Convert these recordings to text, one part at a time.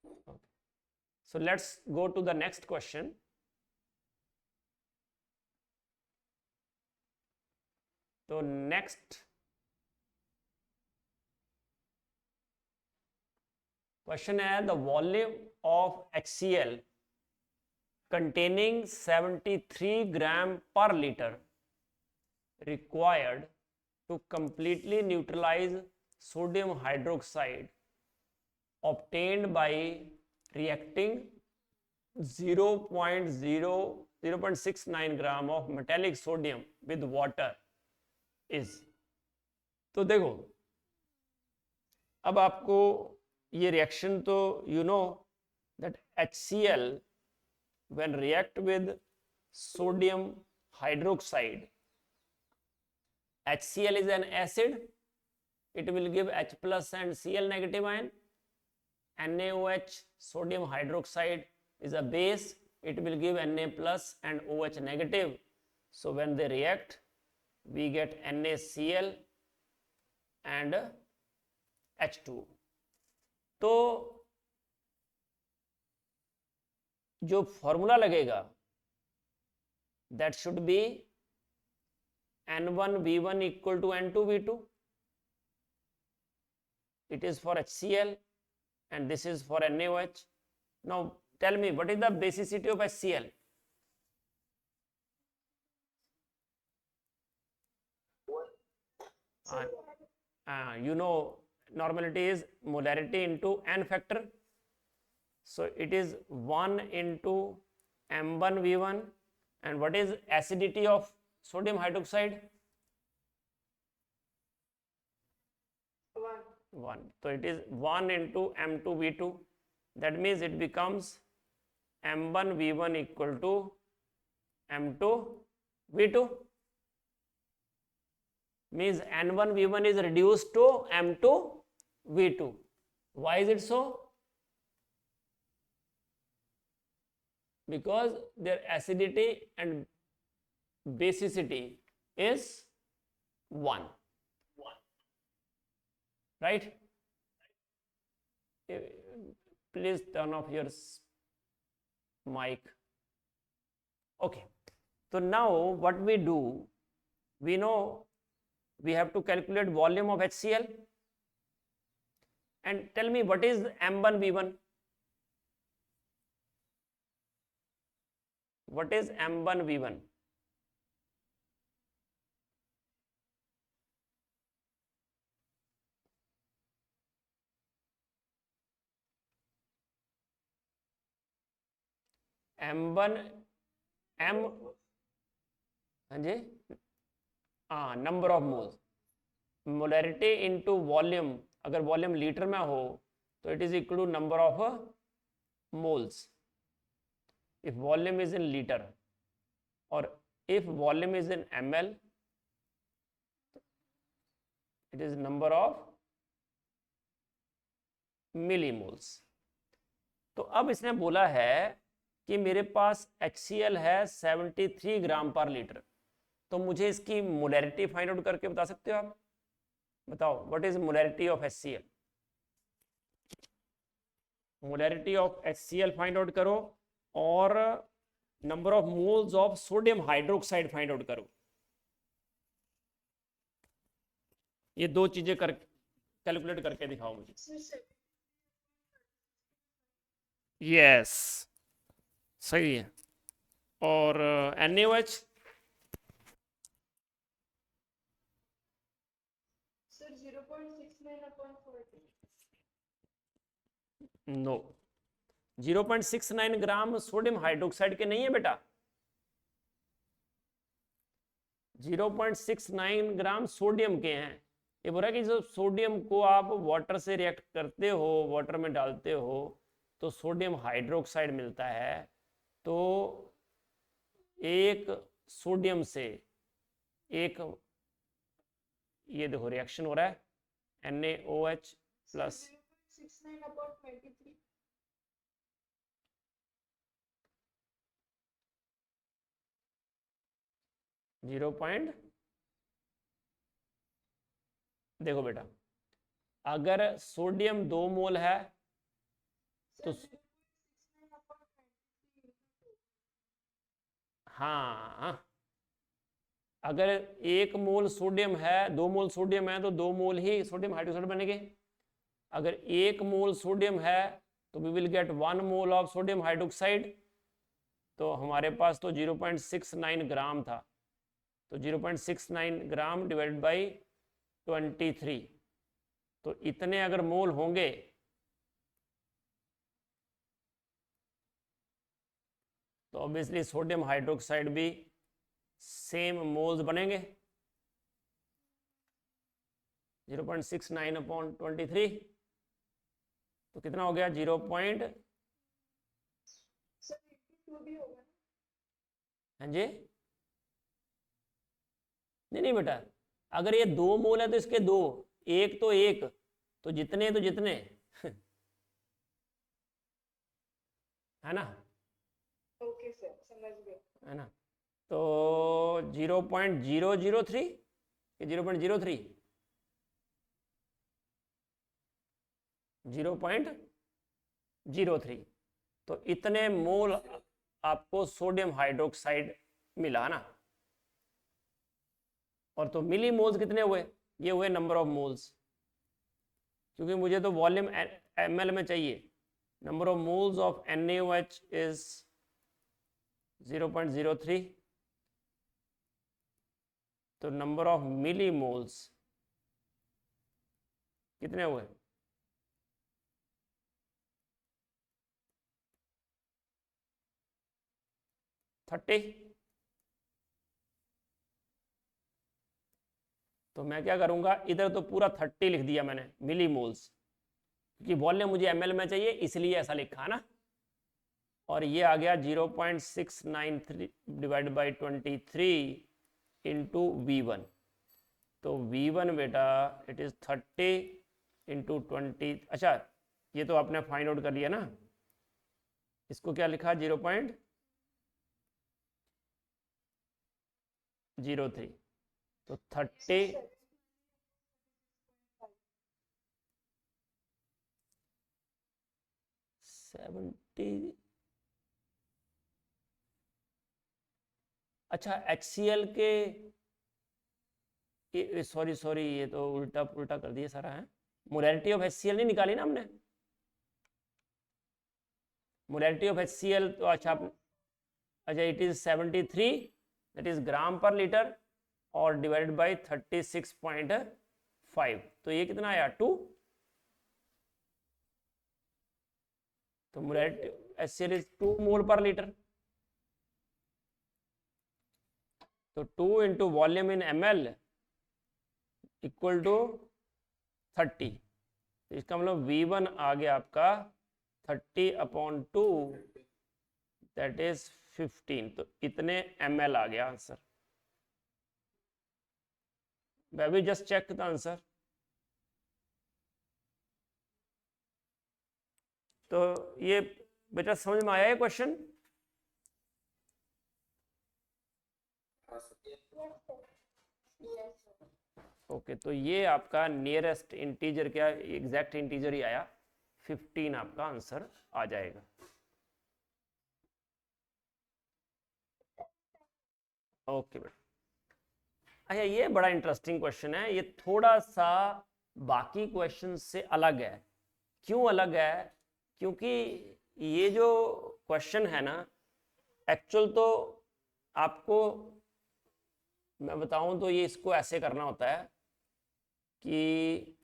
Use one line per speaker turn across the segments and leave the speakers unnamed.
Okay. So let's go to the next question. So next question है, the volume of HCl containing 73 gram per liter required to completely neutralize sodium hydroxide obtained by reacting 0.69 gram of metallic sodium with water is. तो देखो, अब आपको ये reaction तो you know that HCl when react with sodium hydroxide, HCl is an acid, it will give H plus and Cl negative ion. NaOH, sodium hydroxide, is a base, it will give Na plus and OH negative. So when they react, we get NaCl and H2. तो जो formula लगेगा that should be N1V1 equal to N2V2. It is for HCl and this is for NaOH. Now tell me, what is the basicity of HCl? You know, normality is molarity into N factor. So it is 1 into M1V1. And what is acidity of sodium hydroxide? 1. So it is 1 into M2V2. That means it becomes M1V1 equal to M2V2. Means N1V1 is reduced to M2V2. Why is it so? Because their acidity and basicity is 1. Right? Please turn off your mic. Okay. So now what we do, we know we have to calculate volume of HCl. And tell me, what is M1V1? What is M1V1? M1 M, हाँ जी, number of moles. Molarity into volume, अगर volume litre में हो तो it is equal to number of moles if volume is in liter, or if volume is in ml, it is number of millimoles. तो अब इसने बोला है कि मेरे पास HCl है 73 ग्राम पर लीटर, तो मुझे इसकी मोलैरिटी फाइंड आउट करके बता सकते हो आप? बताओ, what is molarity of HCl? Molarity of HCl find out करो और number of moles of sodium hydroxide find out करो. ये दो चीजें कर कैलकुलेट करके दिखाओ मुझे. यस, सही है. और NaOH? No, 0.69 gram sodium hydroxide के नहीं है बेटा. 0.69 ग्राम सोडियम के हैं. ये बोल रहा है कि जब सोडियम को आप वाटर से रिएक्ट करते हो, वाटर में डालते हो, तो सोडियम हाइड्रोक्साइड मिलता है. तो एक सोडियम से एक, ये देखो रिएक्शन हो रहा है, NaOH प्लस 0. देखो बेटा, अगर सोडियम 2 मोल है तो हाँ, अगर 1 मोल सोडियम है, 2 मोल सोडियम है, तो 2 मोल ही सोडियम हाइड्रोक्साइड बनेंगे। अगर 1 मोल सोडियम है तो we will get 1 mole of sodium hydroxide. तो हमारे पास तो 0.69 ग्राम था, तो 0.69 ग्राम डिवाइडेड बाई 23, तो इतने अगर मोल होंगे तो ऑब्वियसली सोडियम हाइड्रोक्साइड भी सेम मोल्स बनेंगे। 0.69 अपॉन 23 तो कितना हो गया? 0. हाँ जी, नहीं बेटा, अगर ये 2 मोल है तो इसके 2, 1 तो 1, तो जितने तो जितने है ना?
ओके सर, समझ गए।
है ना? तो 0.003 कि 0.03? 0.03, तो इतने मोल आपको सोडियम हाइड्रोक्साइड मिला ना। और तो मिली मोल्स कितने हुए? ये हुए नंबर ऑफ मोल्स, क्योंकि मुझे तो वॉल्यूम ml में चाहिए। Number of moles of NaOH is 0.03, तो नंबर ऑफ मिली मोल्स कितने हुए? 30। तो मैं क्या करूंगा, इधर तो पूरा 30 लिख दिया मैंने मिली मोल्स, क्योंकि वॉल्यूम मुझे ml में चाहिए इसलिए ऐसा लिखा ना। और ये आ गया 0.693 डिवाइड बाई 23 इंटू V1। तो V1 बेटा इट इज 30 इंटू 20। अच्छा, ये तो आपने फाइंड आउट कर लिया ना, इसको क्या लिखा? 0.03, तो 30 70। अच्छा, HCl के, सॉरी ये तो उल्टा उल्टा कर दिया सारा है। मोलैरिटी ऑफ HCl नहीं निकाली ना हमने? मोलैरिटी ऑफ HCl तो अच्छा it is 73, that is gram per litre, और डिवाइडेड बाय 36.5, तो ये कितना आया? 2। तो मोलैरिटी HCl इज 2 मोल पर लीटर। तो 2 into volume in ml equal to 30। इसका मतलब V1 आ गया आपका 30/2, दैट इज 15। तो इतने ml आ गया answer. Baby just check the answer. तो ये बेटा समझ में आया है क्वेश्चन? ओके, तो ये आपका नियरेस्ट इंटीजर, क्या एग्जैक्ट इंटीजर ही आया, 15 आपका आंसर आ जाएगा। ओके बेटा। अच्छा, ये बड़ा इंटरेस्टिंग क्वेश्चन है, ये थोड़ा सा बाकी क्वेश्चन से अलग है। क्यों अलग है? क्योंकि ये जो क्वेश्चन है ना, एक्चुअल तो आपको मैं बताऊं तो ये इसको ऐसे करना होता है कि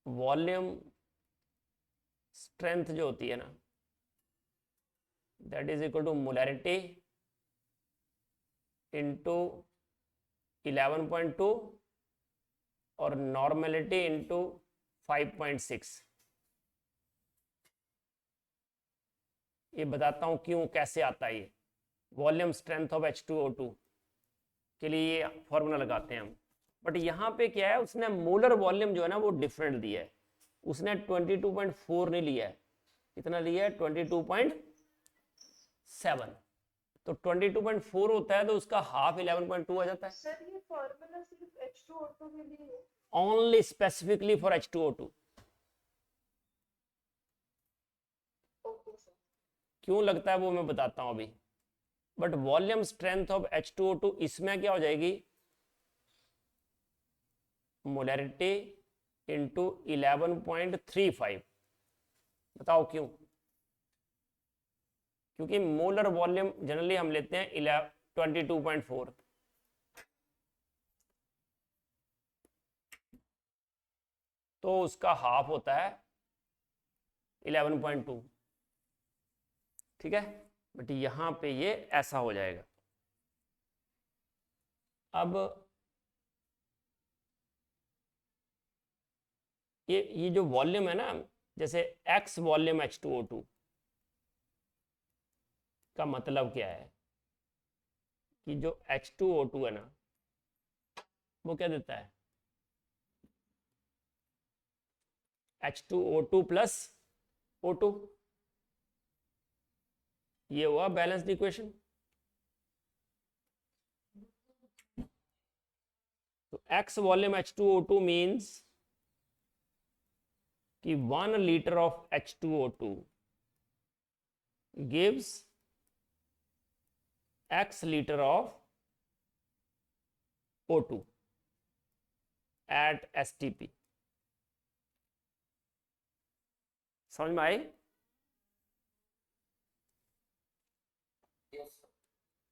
वॉल्यूम स्ट्रेंथ जो होती है ना, that is equal to molarity into 11.2 और नॉर्मेलिटी इंटू 5.6। ये बताता हूं क्यों, कैसे आता है ये। वॉल्यूम स्ट्रेंथ ऑफ H2O2 के लिए ये फॉर्मूला लगाते हैं हम। बट यहाँ पे क्या है, उसने मोलर वॉल्यूम जो है ना वो डिफरेंट दिया है। उसने 22.4 नहीं लिया है, कितना लिया है? 22.7। तो 22.4 होता है तो उसका हाफ 11.2 आ जाता है।
सर ये फॉर्मूला सिर्फ H2O2 के लिए है?
Only specifically for H2O2। क्यों लगता है वो मैं बताता हूं अभी। But volume strength of H2O2 इसमें क्या हो जाएगी, मोलैरिटी इंटू 11.35। बताओ क्यों? क्योंकि मोलर वॉल्यूम जनरली हम लेते हैं 22.4, तो उसका हाफ होता है 11.2। ठीक है, बट यहां पे ये ऐसा हो जाएगा। अब ये जो वॉल्यूम है ना, जैसे x वॉल्यूम H2O2 का मतलब क्या है कि जो H2O2 है ना, वो क्या देता है, H2O2 प्लस O2। ये हुआ बैलेंस्ड इक्वेशन। तो x वॉल्यूम H2O2 मीन्स कि 1 litre of H2O2 gives x litre of O2 at STP। समझ में आई?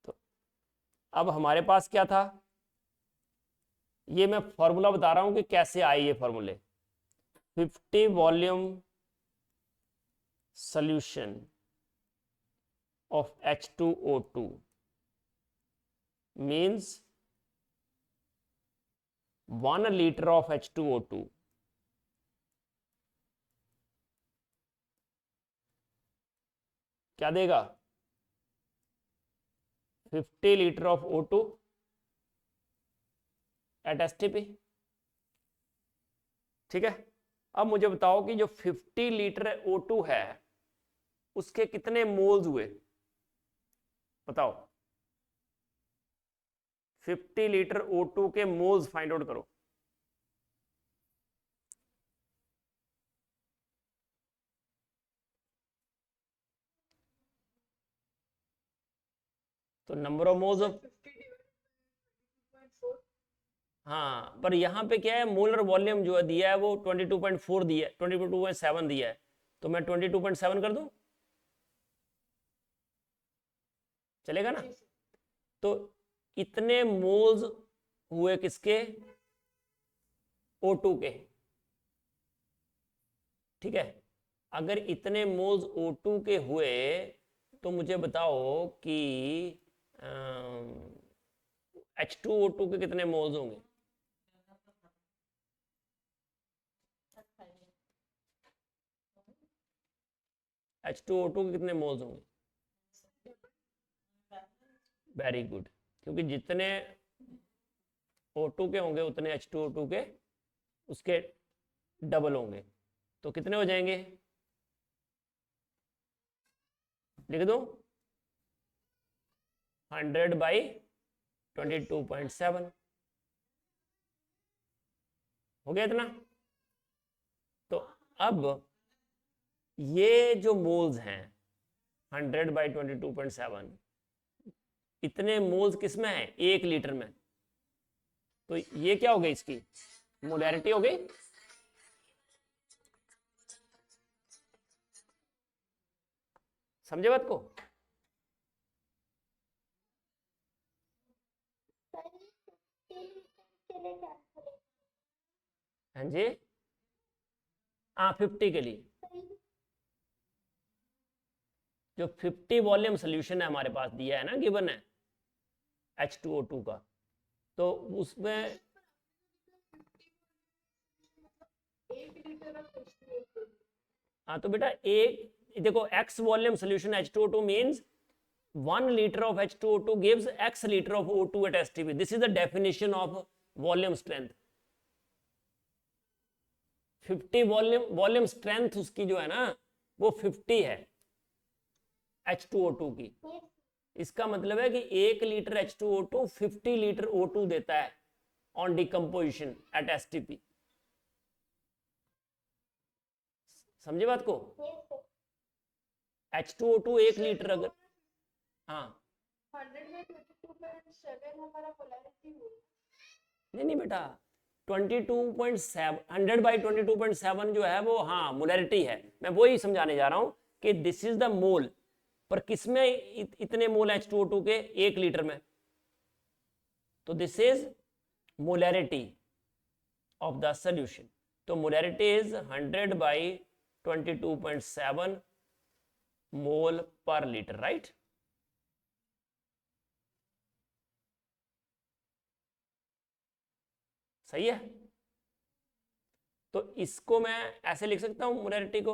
तो अब हमारे पास क्या था, ये मैं फॉर्मूला बता रहा हूं कि कैसे आए ये फॉर्मूले। 50 volume solution of H2O2 means 1 liter of H2O2 क्या देगा, 50 litre of O2 eight STP। ठीक है, अब मुझे बताओ कि जो 50 लीटर O2 है उसके कितने मोल्स हुए, बताओ। 50 लीटर O2 के मोल्स फाइंड आउट करो। तो नंबर ऑफ मोल्स ऑफ,
50/2.4।
हाँ पर यहाँ पे क्या है, मोलर वॉल्यूम जो है दिया है वो 22.4 दिया है, 22.7 दिया है, तो मैं 22.7 कर दूं, चलेगा ना? तो इतने मोल्स हुए किसके, O2 के। ठीक है, अगर इतने मोल्स O2 के हुए तो मुझे बताओ कि H2O2 के कितने मोल्स होंगे। H2O2 के कितने मोल्स होंगे, वेरी गुड, क्योंकि जितने O2 के होंगे उतने H2O2 के उसके डबल होंगे, तो कितने हो जाएंगे, लिख दो 100/22.7 हो गया इतना। तो अब ये जो मोल्स हैं 100/22.7, इतने मोल्स किस में है, 1 लीटर में, तो ये क्या हो गई, इसकी मोलैरिटी हो गई। समझे बात को? हाँ जी, हाँ 50 के लिए जो 50 वॉल्यूम सोल्यूशन है हमारे पास दिया है ना, गिवन है H2O2 का, तो उसमें
1 लीटर ऑफ H2O2।
हाँ तो बेटा एक देखो, x volume solution H2O2 means 1 liter of H2O2 gives x liter of O2 at STP। This is the definition of volume strength। 50 volume strength उसकी जो है ना वो 50 है H2O2 की। इसका मतलब है कि 1 लीटर H2O2 50 लीटर O2 देता है ऑन डिकम्पोजिशन एट STP। समझे बात को? H2O2 1 लीटर अगर, हाँ
100/22.7 हमारा पोलैरिटी हो।
नहीं बेटा, 22.7 100/22.7 जो है वो हाँ मोलैरिटी है। मैं वही समझाने जा रहा हूं कि दिस इज द मोल, पर किसमें इतने मोल H2O2 के 1 लीटर में, तो this is molarity of the solution. तो मोलैरिटी इज 100/22.7 मोल पर लीटर, राइट। सही है। तो इसको मैं ऐसे लिख सकता हूं मोलैरिटी को,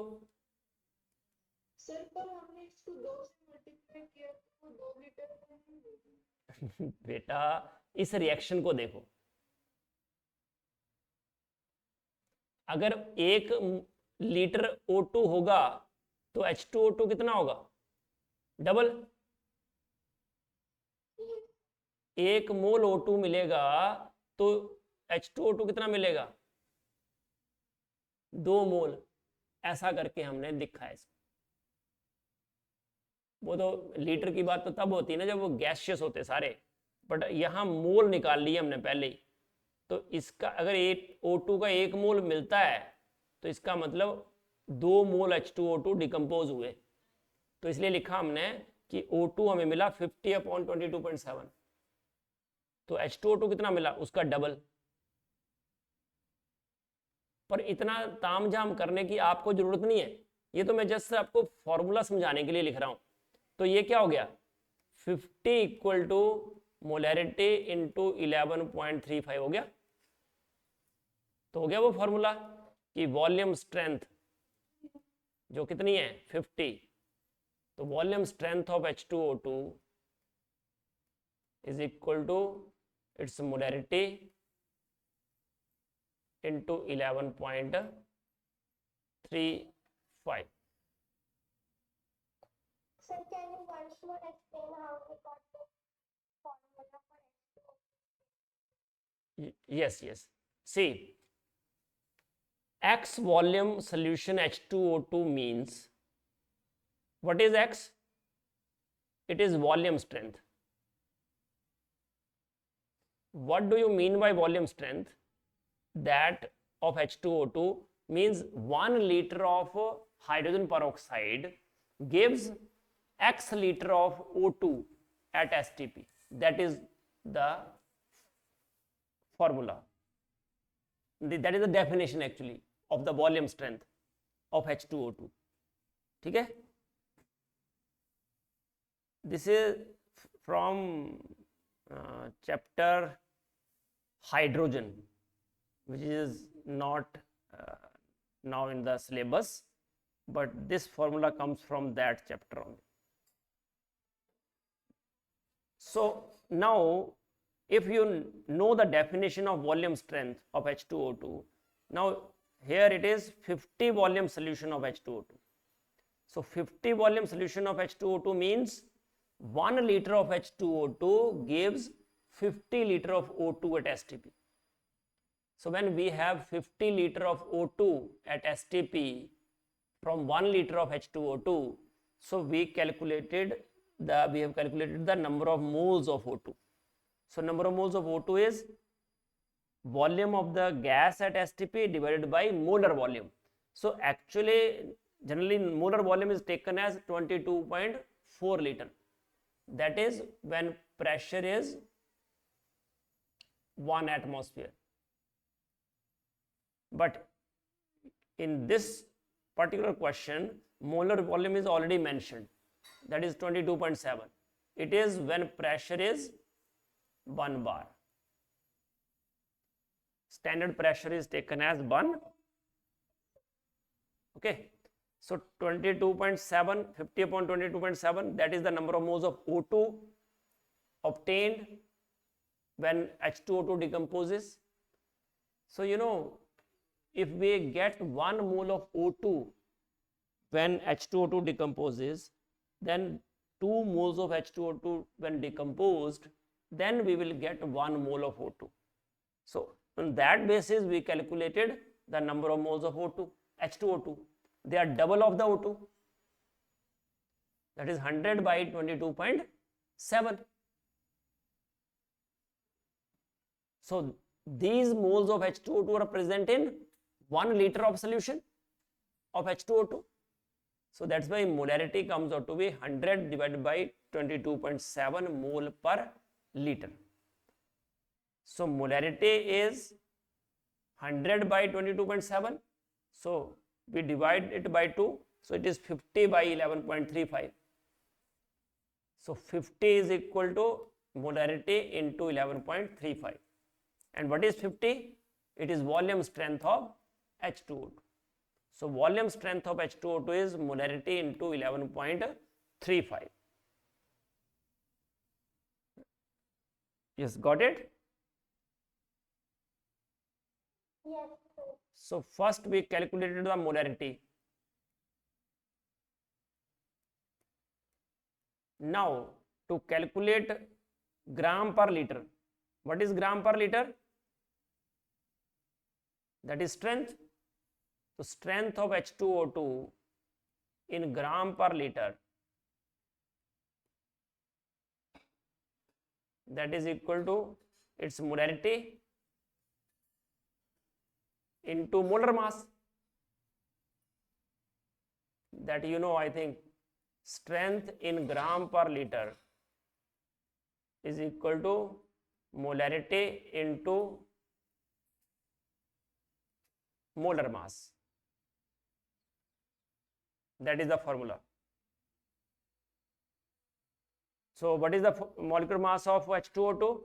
सर पर हमने इसको 2 से मल्टीप्लाई किया तो 2 लीटर में नहीं होगी।
बेटा इस रिएक्शन को देखो, अगर 1 लीटर O2 होगा तो H2O2 कितना होगा, डबल। 1 मोल O2 मिलेगा तो H2O2 कितना मिलेगा, 2 मोल। ऐसा करके हमने लिखा है इसको। वो तो लीटर की बात तो तब होती है ना जब वो गैसियस होते सारे, बट यहां मोल निकाल लिए हमने पहले ही। तो इसका अगर O2 का 1 मोल मिलता है तो इसका मतलब 2 मोल H2O2 डिकम्पोज हुए। तो इसलिए लिखा हमने कि O2 हमें मिला 50/22.7, तो H2O2 कितना मिला, उसका डबल। पर इतना तामझाम करने की आपको जरूरत नहीं है, ये तो मैं जस्ट आपको फॉर्मूला समझाने के लिए लिख रहा हूं। तो ये क्या हो गया, 50 इक्वल टू मोलैरिटी इंटू 11.35 हो गया। तो हो गया वो फॉर्मूला कि वॉल्यूम स्ट्रेंथ जो कितनी है 50, तो volume strength of H2O2 is equal to its molarity into 11.35।
Sir, can you once more explain how we got the formula for H2O?
Yes. See, X volume solution H2O2 means, what is X? It is volume strength. What do you mean by volume strength? That of H2O2 means 1 liter of hydrogen peroxide gives X liter of O2 at STP. That is the formula. That is the definition actually of the volume strength of H2O2. ठीक है? This is from chapter hydrogen, which is not now in the syllabus, but this formula comes from that chapter only. So now if you know the definition of volume strength of H2O2, now here it is 50 volume solution of H2O2. So 50 volume solution of H2O2 means 1 liter of H2O2 gives 50 liter of O2 at STP. So when we have 50 liter of O2 at STP from 1 liter of H2O2, so we have calculated the number of moles of O2. So number of moles of O2 is volume of the gas at STP divided by molar volume. So actually generally molar volume is taken as 22.4 liter. That is when pressure is 1 atmosphere. But in this particular question, molar volume is already mentioned. That is 22.7. It is when pressure is 1 bar. Standard pressure is taken as 1. Okay. So 22.7, 50/22.7, that is the number of moles of O2 obtained when H2O2 decomposes. So you know, if we get 1 mole of O2 when H2O2 decomposes, then 2 moles of H2O2 when decomposed, then we will get 1 mole of O2. So on that basis we calculated the number of moles of O2, H2O2. They are double of the O2. that is 100 by 22.7. So these moles of H2O2 are present in 1 liter of solution of H2O2. So that's why molarity comes out to be 100 divided by 22.7 mole per liter. So molarity is 100 by 22.7. So we divide it by 2. So it is 50 by 11.35. So 50 is equal to molarity into 11.35. And what is 50? It is volume strength of H2O2. So volume strength of H2O2 is molarity into 11.35. Yes, got it?
Yes, sir.
So first we calculated the molarity. Now to calculate gram per liter. What is gram per liter? That is strength. So strength of H2O2 in gram per liter, that is equal to its molarity into molar mass. That you know, I think strength in gram per liter is equal to molarity into molar mass. That is the formula. So what is the molecular mass of H2O2?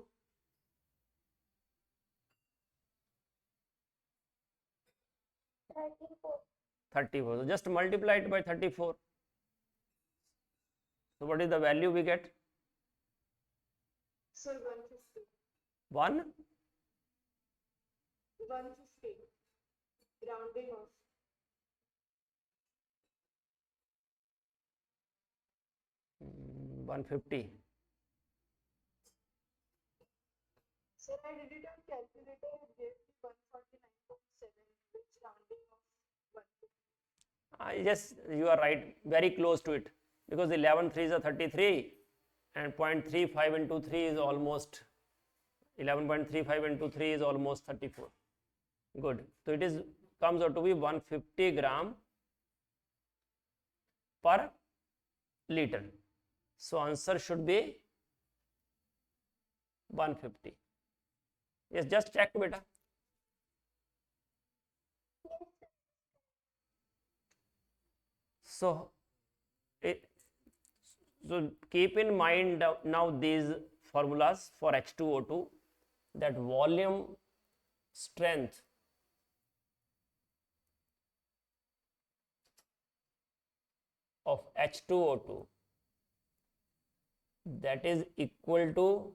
$34.
34. So just multiply it by 34. So what is the value we get?
Sir, 150.
1?
150. Rounding off.
150.
Sir, I did it on calculator. It gave me 149.7, which rounding off 150.
Yes, you are right. Very close to it. Because 11 3s are 33 and 0.35 into 3 is almost 11.35 into 3 is almost 34. Good. So it is comes out to be 150 gram per liter. So answer should be 150. Yes, just check beta. So keep in mind now these formulas for H2O2, that volume strength of H2O2, that is equal to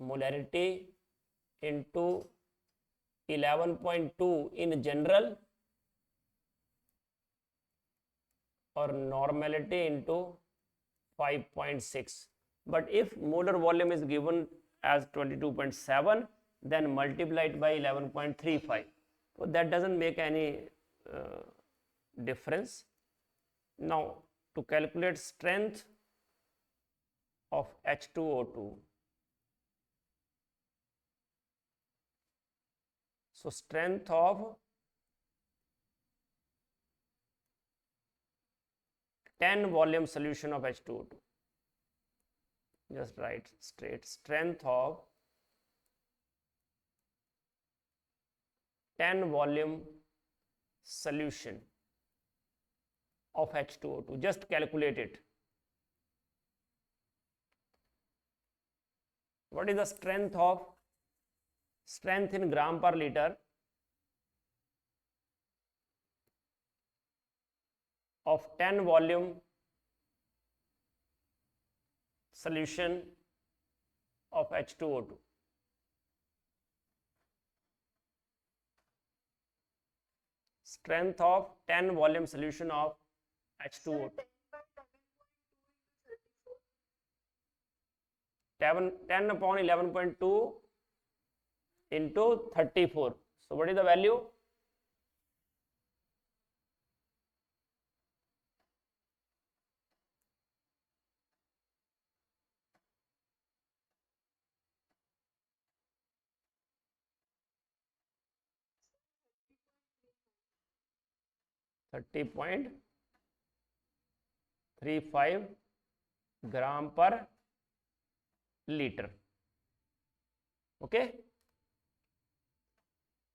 molarity into 11.2 in general or normality into 5.6. But if molar volume is given as 22.7, then multiply it by 11.35. So that doesn't make any difference. Now to calculate strength of H2O2, so strength of 10 volume solution of H2O2, just write straight, strength of 10 volume solution of H2O2, just calculate it. What is the strength in gram per liter of 10 volume solution of H2O2? Strength of 10 volume solution of H2O2. 10 upon 11.2 into 34. So what is the value? 30.35 ग्राम पर liter. Okay,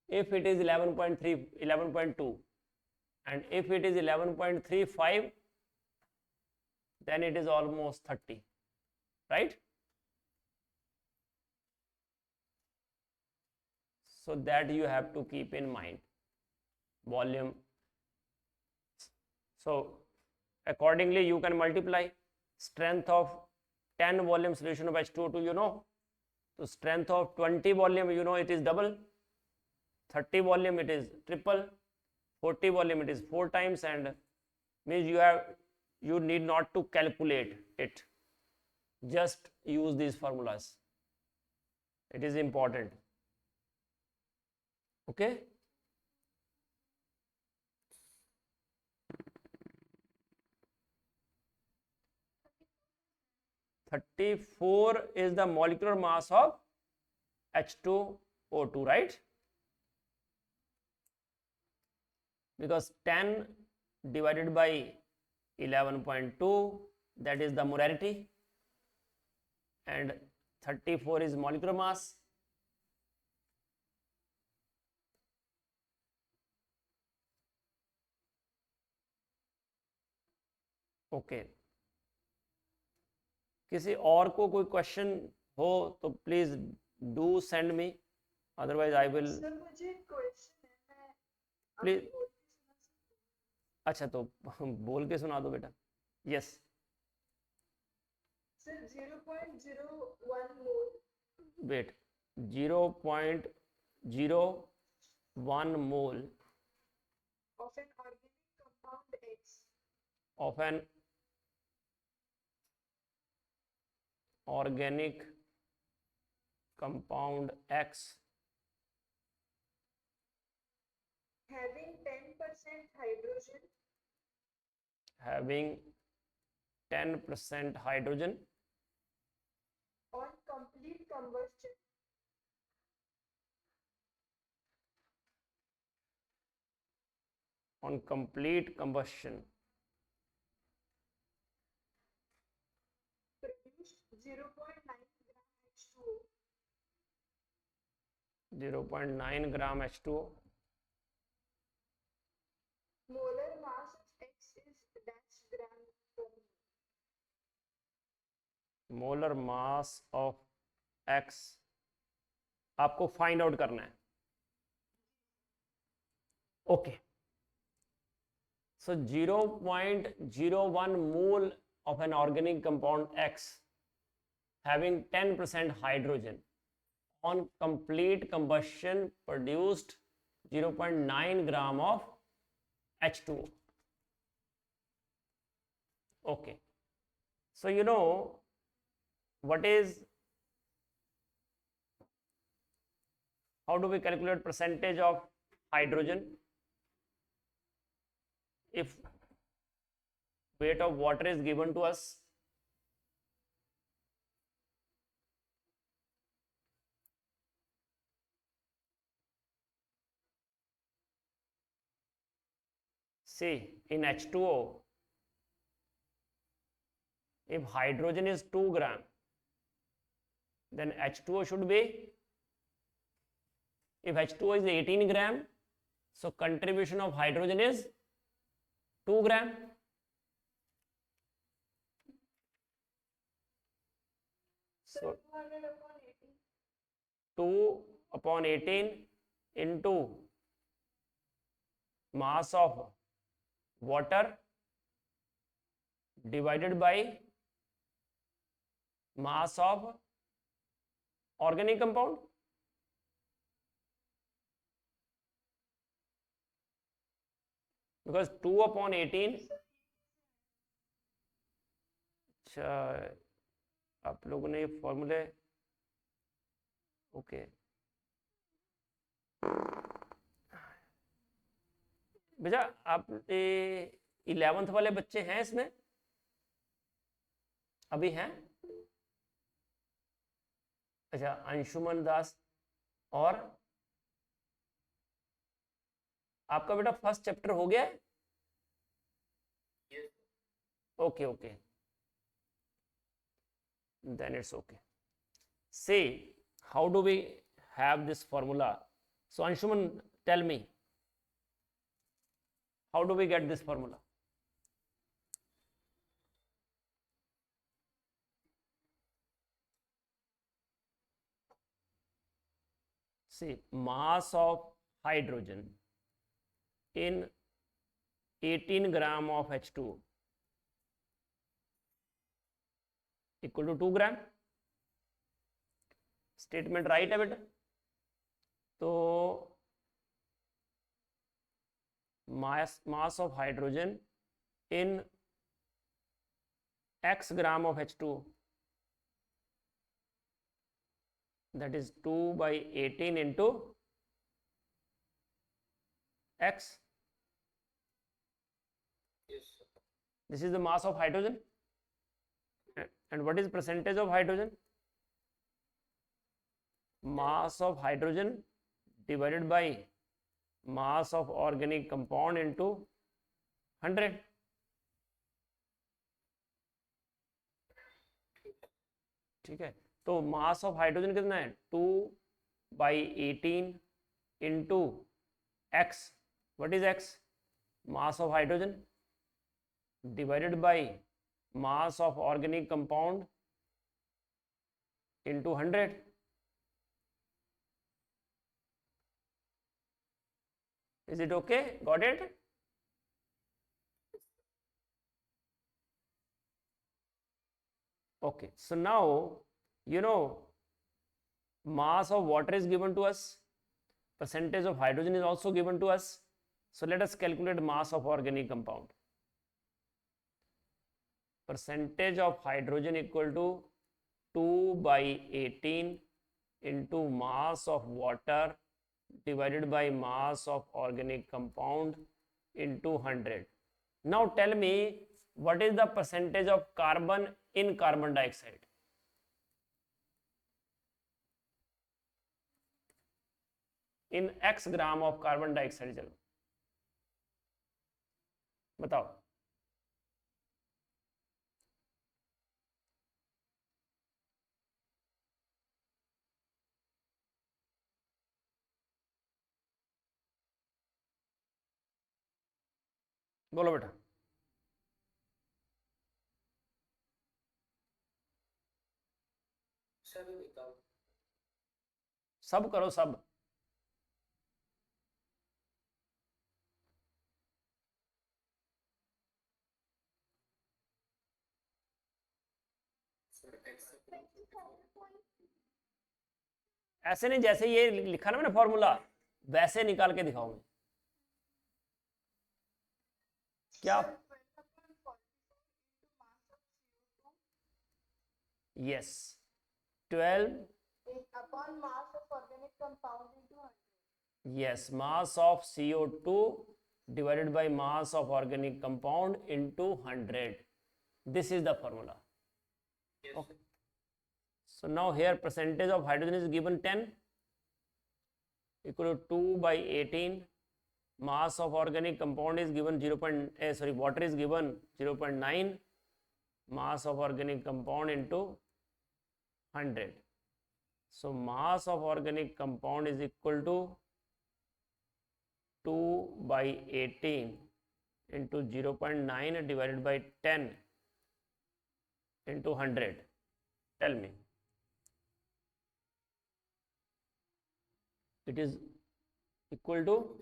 if it is 11.2 and if it is 11.35, then it is almost 30, right? So that you have to keep in mind volume. So accordingly you can multiply strength of 10 volume solution of H2O2, you know. So strength of 20 volume, you know, it is double. 30 volume it is triple. 40 volume it is 4 times, and means you need not to calculate it. Just use these formulas. It is important. Okay. (34) is the molecular mass of H2O2, right? Because 10 divided by 11.2, that is the molarity, and 34 is molecular mass. Okay. किसी और को कोई question हो तो please do send me, otherwise I will.
Sir मुझे एक question है, मैं
प्लीज.
आपको बोल के सुना सकती हूँ?
अच्छा तो बोल के सुना दो बेटा. Yes.
Sir 0.01 mole
weight. 0.01 mole
of an organic compound X
of an organic compound X
having 10% hydrogen
having 10% hydrogen
on complete combustion
on complete combustion
produced 0.9 gram H2O.
0.9 gram H2O.
Molar mass of X is dash gram per mole.
Molar mass of X आपको find out करना है. Okay. So 0.01 mole of an organic compound X having 10% hydrogen on complete combustion produced 0.9 gram of H2O. Okay. So you know what is, how do we calculate percentage of hydrogen? If weight of water is given to us, see in H2O, if hydrogen is 2 gram, then H2O should be, if H2O is 18 gram, so contribution of hydrogen is 2 gram. So 2 upon 18 into mass of water divided by mass of organic compound. Because 2 upon 18, अच्छा आप लोगों ने ये फॉर्मूले, okay बेटा आप 11th वाले बच्चे हैं इसमें, अभी हैं? अच्छा अंशुमन दास, और आपका बेटा फर्स्ट चैप्टर हो गया है? Okay, okay. Then it's okay. Say, how do we have this formula? So Anshuman, tell me, how do we get this formula? See, mass of hydrogen in 18 gram of H2 equal to 2 gram. Statement right है बेटा? तो mass of hydrogen in x gram of H2, that is 2 by 18 into x.
Yes, sir.
This is the mass of hydrogen. And what is percentage of hydrogen? Mass of hydrogen divided by mass of organic compound into 100. ठीक है, तो mass of hydrogen कितना है? 2 by 18 into x. What is x? Mass of hydrogen divided by mass of organic compound into 100. Is it okay? Got it? Okay, so now you know mass of water is given to us, percentage of hydrogen is also given to us. So let us calculate mass of organic compound. Percentage of hydrogen equal to 2 by 18 into mass of water divided by mass of organic compound into 100. Now tell me, what is the percentage of carbon in carbon dioxide? In x gram of carbon dioxide, चलो बताओ. बोलो बेटा.
Sir बताओ।
सब करो, सब.
Sir x
ऐसे नहीं, जैसे ये लिखा ना मैंने फॉर्मूला, वैसे निकाल के दिखाओ. क्या?
Sir, 12 upon 44 into mass of CO2
Yes, 12.
upon mass of organic compound into 100.
Yes, mass of CO2 divided by mass of organic compound into 100. This is the formula.
Yes,
Okay. So now here percentage of hydrogen is given 10 equal to 2 by 18. Mass of organic compound is given water is given 0.9. Mass of organic compound into 100. So mass of organic compound is equal to 2 by 18 into 0.9 divided by 10 into 100. Tell me. It is equal to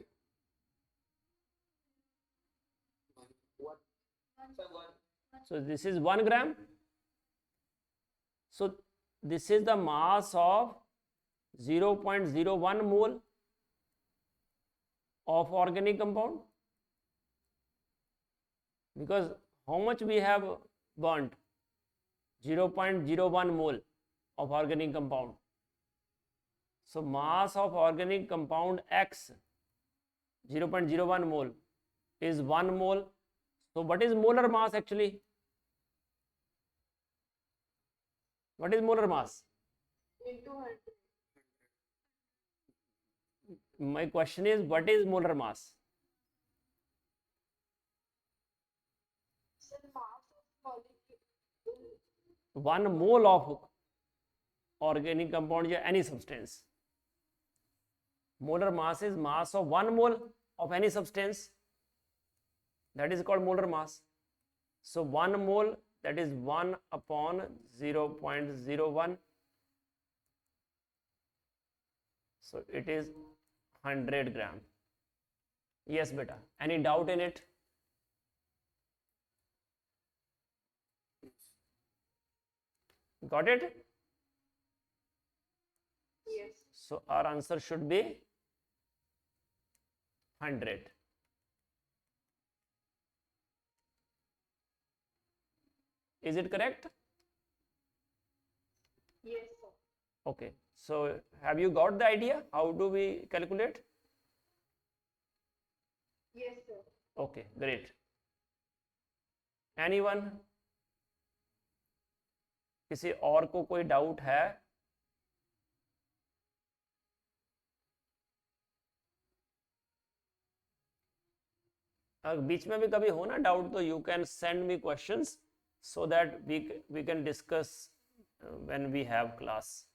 what? Sir, one.
So this is 1 gram. So this is the mass of 0.01 mole of organic compound. Because how much we have burnt? 0.01 mole of organic compound. So mass of organic compound X 0.01 mole is 1 mole. So what is molar mass actually? What is molar mass?
Into 100.
My question is, what is molar mass?
Sir, mass of
1 mole of organic compound या any substance. Molar mass is mass of 1 mole of any substance, that is called molar mass. So 1 mole, that is 1 upon 0.01, so it is 100 gram. Yes beta, any doubt in it? Got it?
Yes.
So our answer should be 100. Is it correct?
Yes, sir.
Okay. So have you got the idea? How do we calculate?
Yes, sir.
Okay, great. Anyone? किसी और को कोई doubt है? अगर बीच में भी कभी हो ना डाउट तो you can send me questions so that we can discuss when we have class.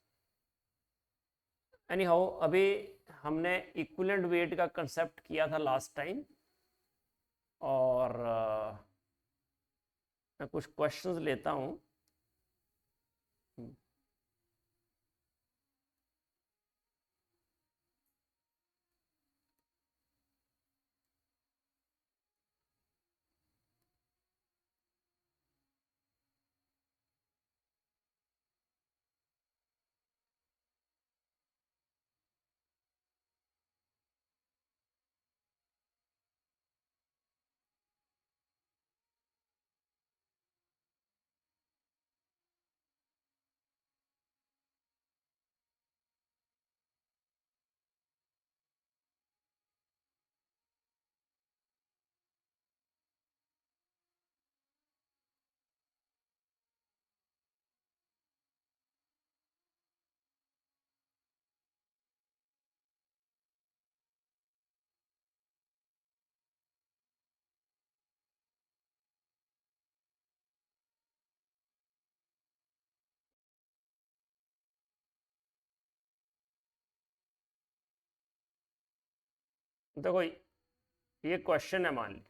Anyhow, अभी हमने इक्विवेलेंट वेट का कंसेप्ट किया था लास्ट टाइम, और मैं कुछ क्वेश्चंस लेता हूँ. देखो ये क्वेश्चन है, मान ली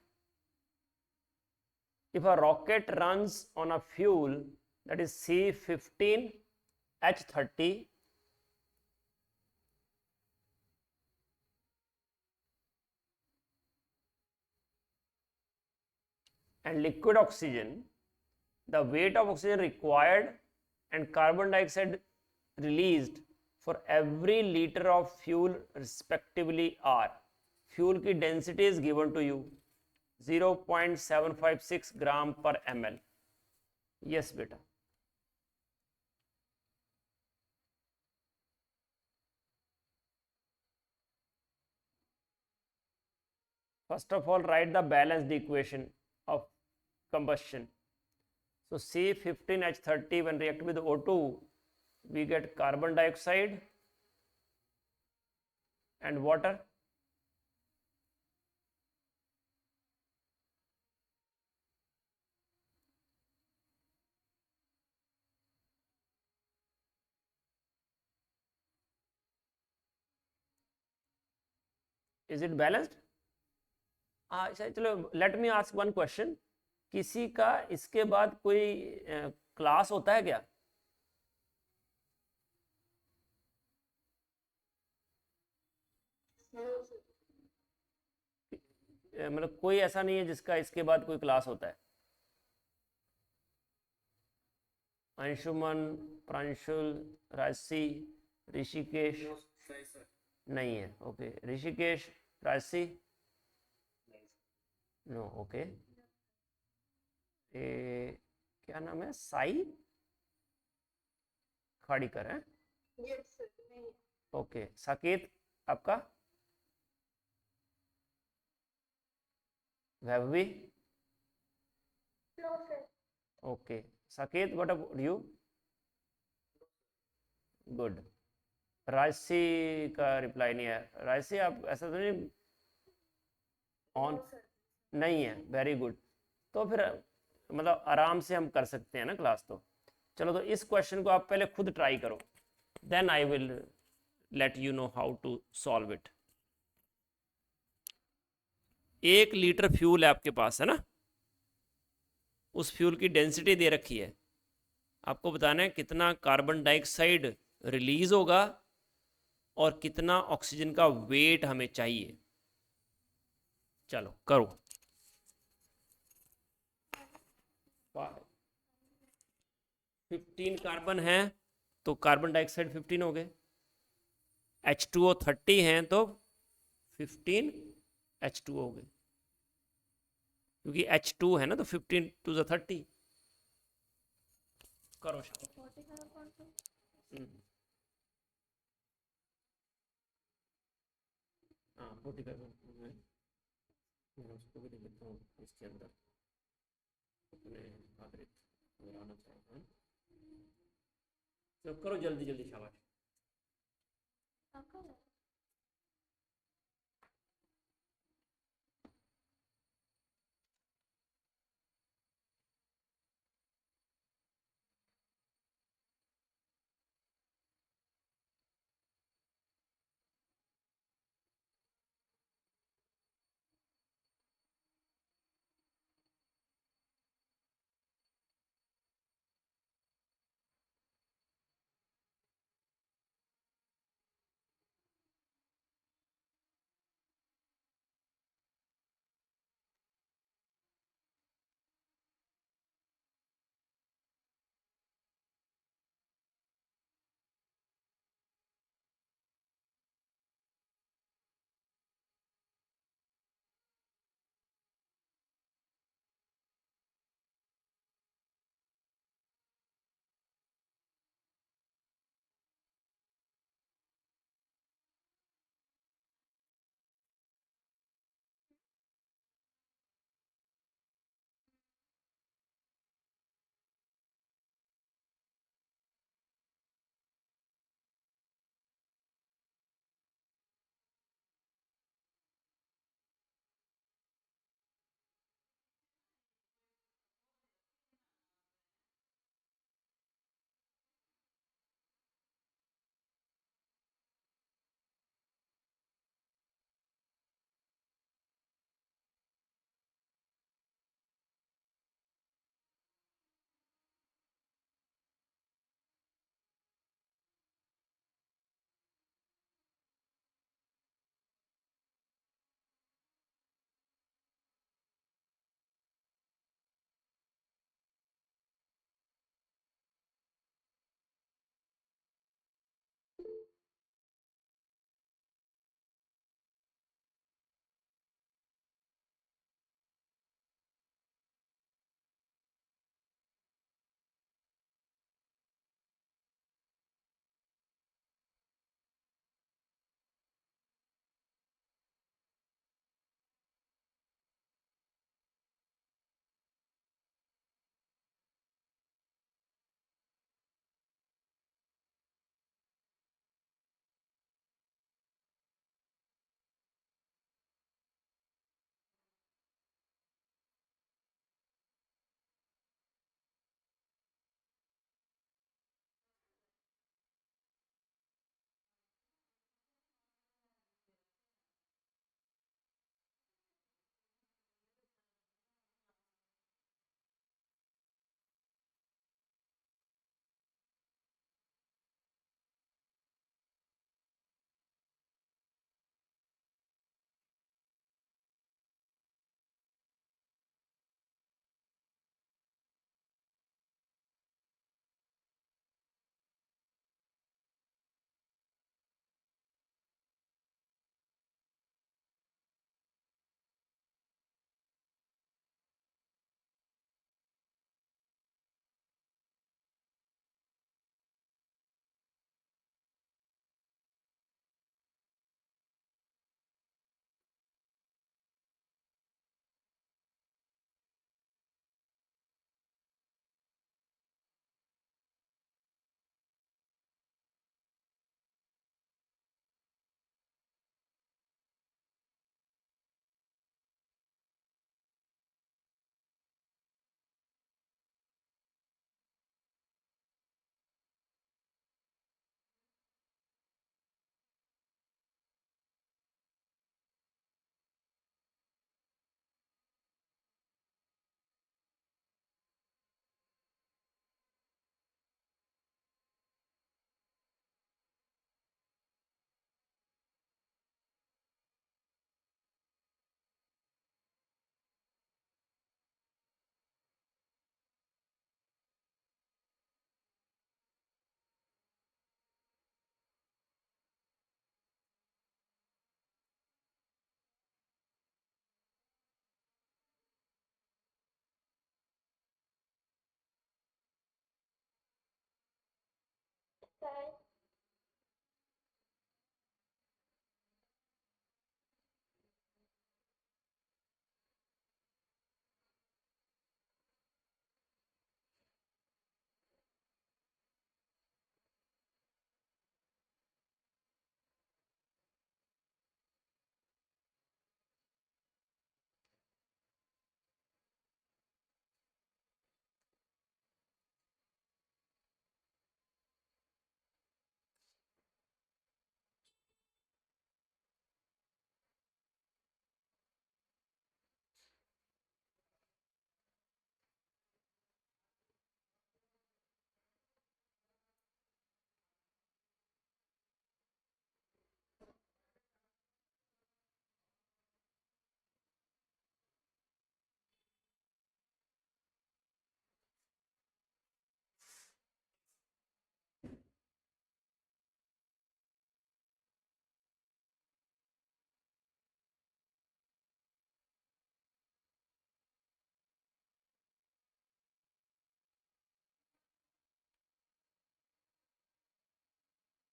if a rocket runs on a fuel that is C15H30 and liquid oxygen, the weight of oxygen required and carbon dioxide released for every liter of fuel respectively are. Fuel की density is given to you 0.756 gram per ml. Yes beta. First of all, write the balanced equation of combustion. So C15H30 when react with O2, we get carbon dioxide and water. Is it balanced? अच्छा चलो, let me ask one question. किसी का इसके बाद कोई class होता है क्या?
No, sir.
मतलब कोई ऐसा नहीं है जिसका इसके बाद कोई क्लास होता है? अंशुमन, प्रांशुल, राजसी, ऋषिकेश?
No, sir.
नहीं है. ओके, ऋषिकेश, राजसी? नो. ओके, क्या नाम है? साई खाड़ीकर है?
Yes, sir. नहीं.
ओके, साकेत आपका? Vaibhavi?
No, sir.
Okay, Saket what about you? Good. राजसी का रिप्लाई नहीं है. राजसी आप ऐसा तो नहीं ऑन?
No, sir.
नहीं है. Very good. तो फिर मतलब आराम से हम कर सकते हैं ना क्लास. तो चलो तो इस क्वेश्चन को आप पहले खुद ट्राई करो, then I will let you know how to solve it. 1 litre fuel है आपके पास, है ना, उस फ्यूल की डेंसिटी दे रखी है, आपको बताना है कितना कार्बन डाइऑक्साइड रिलीज होगा और कितना ऑक्सीजन का वेट हमें चाहिए। चलो करो। 15 कार्बन है तो कार्बन डाइऑक्साइड 15 हो गए, H2O 30 हैं तो 15 H2O हो गए, क्योंकि H2 है ना, तो 15 to the 30 करो शाबाश। हाँ 45 मैं उसको भी लिख देता हूँ इसके अंदर, अपने आधारित आना चाहिए। तो करो जल्दी जल्दी, शाबाश।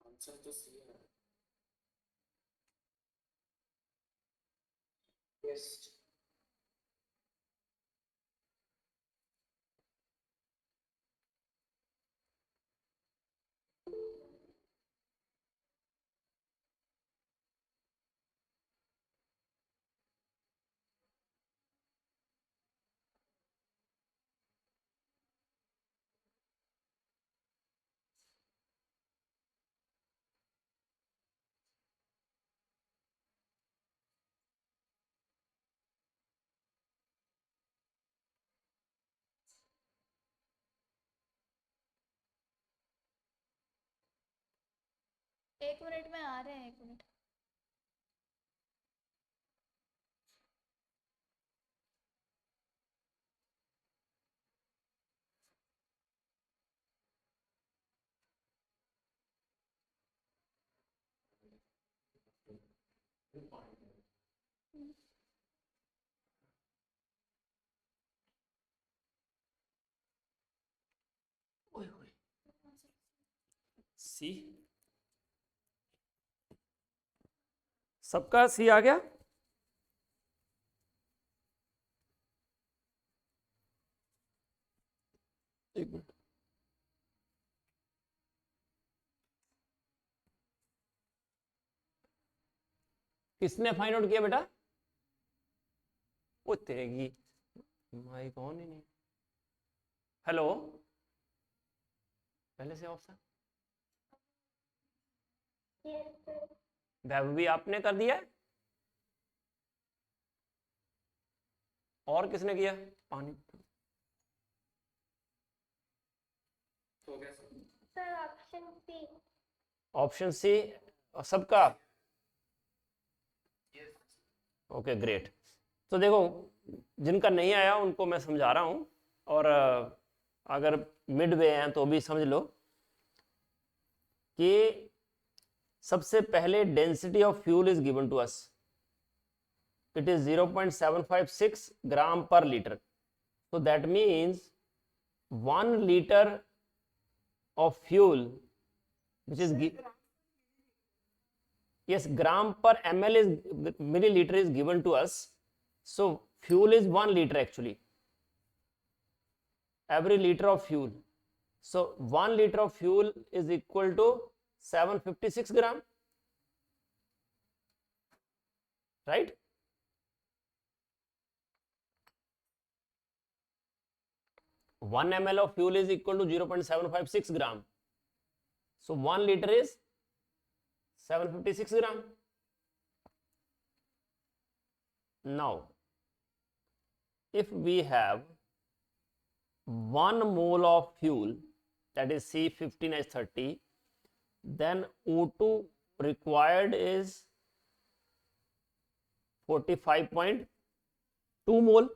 आंसर तो सी है। यस।
एक मिनट में आ रहे हैं, एक मिनट।
सी, सबका सी आ गया। एक मिनट, किसने फाइंड आउट किया बेटा? वो तेगी माइक ऑन ही नहीं। हेलो, पहले से ऑफ था। वैभवी आपने कर दिया है? और किसने किया? पानी।
हो गया sir.
Sir option C.
Option C सबका?
यस।
Okay great. तो देखो, जिनका नहीं आया उनको मैं समझा रहा हूँ, और अगर मिड वे हैं तो भी समझ लो कि सबसे पहले density of fuel is given to us, it is 0.756 gram per litre. so that means 1 liter of fuel which is yes, gram per ml is milliliter is given to us, so fuel is 1 liter actually, every liter of fuel, so 1 liter of fuel is equal to 756 gram, right? One ml of fuel is equal to 0.756 gram, so 1 liter is 756 gram. Now, if we have 1 mole of fuel, that is C15H30, then O2 required is 45.2 mole,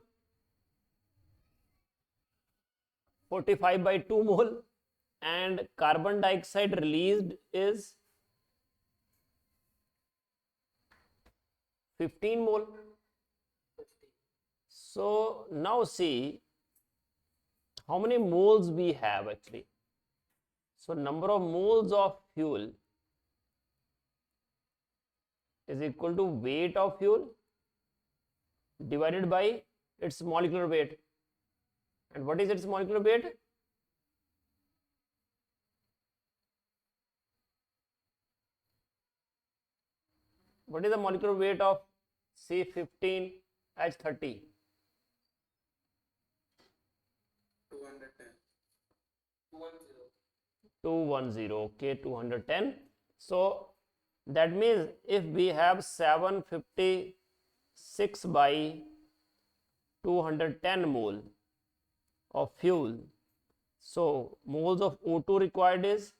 45 by 2 mole, and carbon dioxide released is 15 mole. So now see how many moles we have actually. So number of moles of fuel is equal to weight of fuel divided by its molecular weight. And what is its molecular weight? What is the molecular weight of C15H30?
210. 210.
210. Okay, 210. So that means if we have 756 by 210 mole of fuel, so moles of O2 required is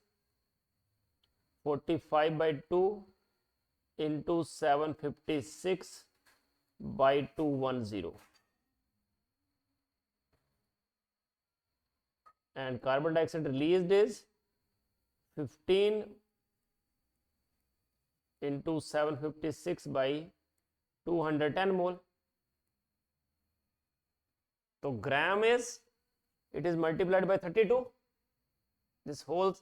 45 by 2 into 756 by 210. And carbon dioxide released is 15 into 756 by 210 mole. So gram is, it is multiplied by 32. This whole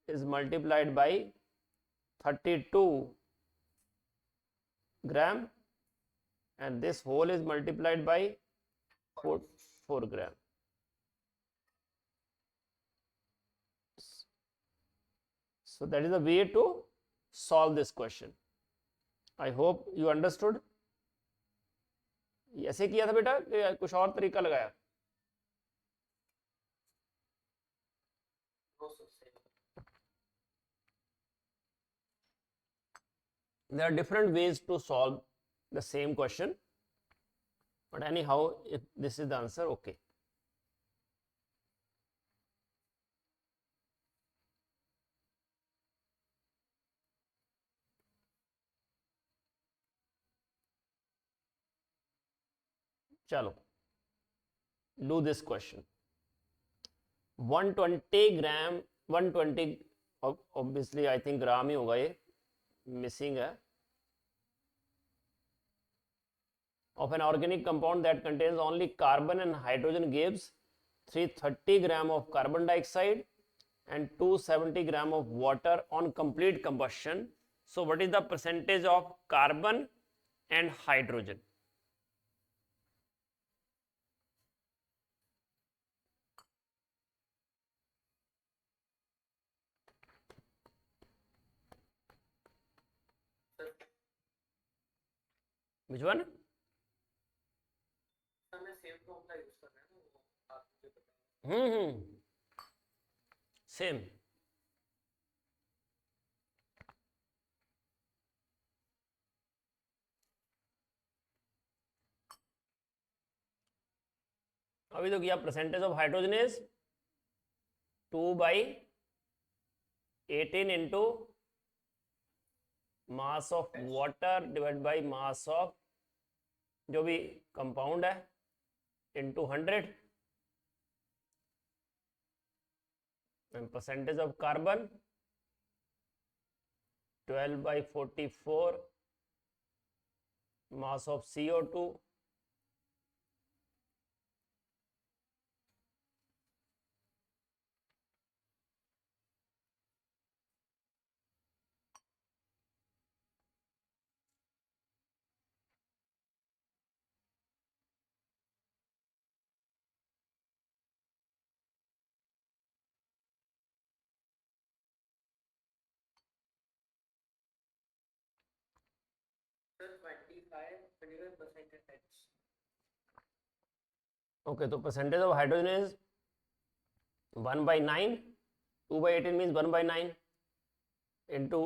is multiplied by 32 gram, and this whole is multiplied by 4 gram. So that is the way to solve this question. I hope you understood. ऐसे किया था बेटा कि कुछ और तरीका लगाया? There are different ways to solve the same question, but anyhow, if this is the answer, okay. Chalo, do this question. 120 gram, 120, obviously I think gram ही होगा ये, missing है, of an organic compound that contains only carbon and hydrogen gives 330 gram of carbon dioxide and 270 gram of water on complete combustion. So what is the percentage of carbon and hydrogen? Which one?
हमें same formula use करना है ना, वो आप मुझे बताओ.
Same. अभी तो किया, percentage of hydrogen is 2/18 into mass of water divide by mass of जो भी कंपाउंड है into 100, and percentage of carbon 12/44 mass of CO2
sir 25% H.
Okay, so percentage of hydrogen is 1/9, 2/18 means 1/9 into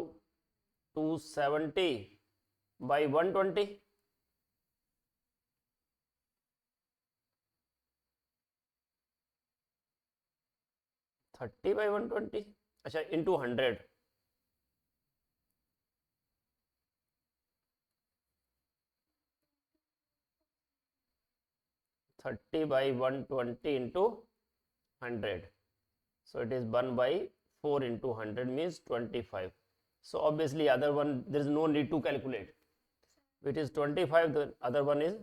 270 by 120. (30 by 120) अच्छा into 100. (30 by 120 into 100). So it is 1/4 into 100 means 25. So obviously other one there is no need to calculate. It is 25, the other one is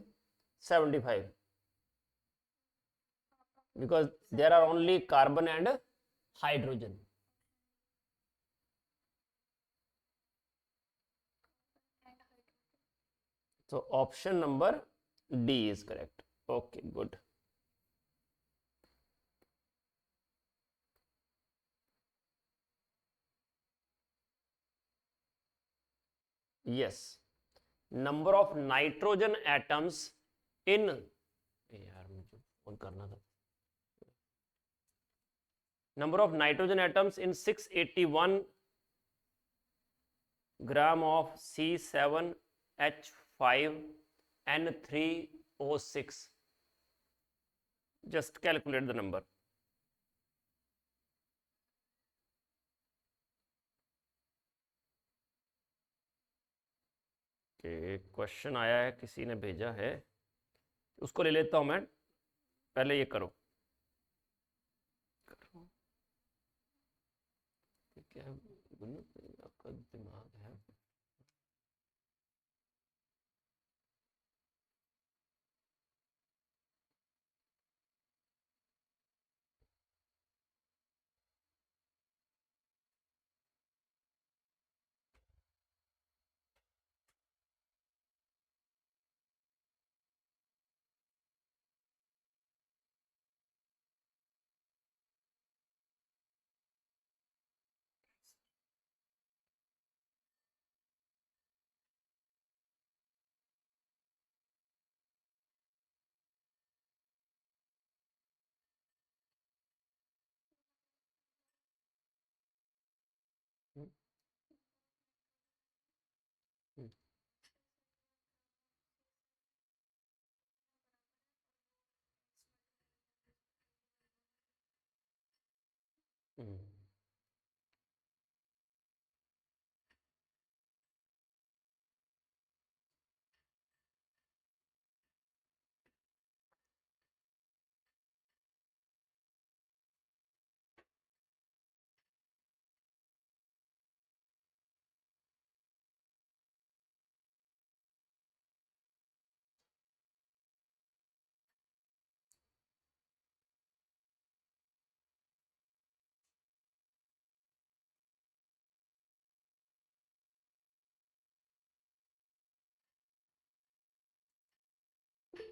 75. because there are only carbon and hydrogen. So option number D is correct. Okay, good. Yes, number of nitrogen atoms in, यार मुझे phone करना था, number of nitrogen atoms in 681 gram of C7H5N3O6. Just calculate the number. Question आया है, किसी ने भेजा है, उसको ले लेता हूं मैं, पहले ये करो। क्या आपका दिमाग है?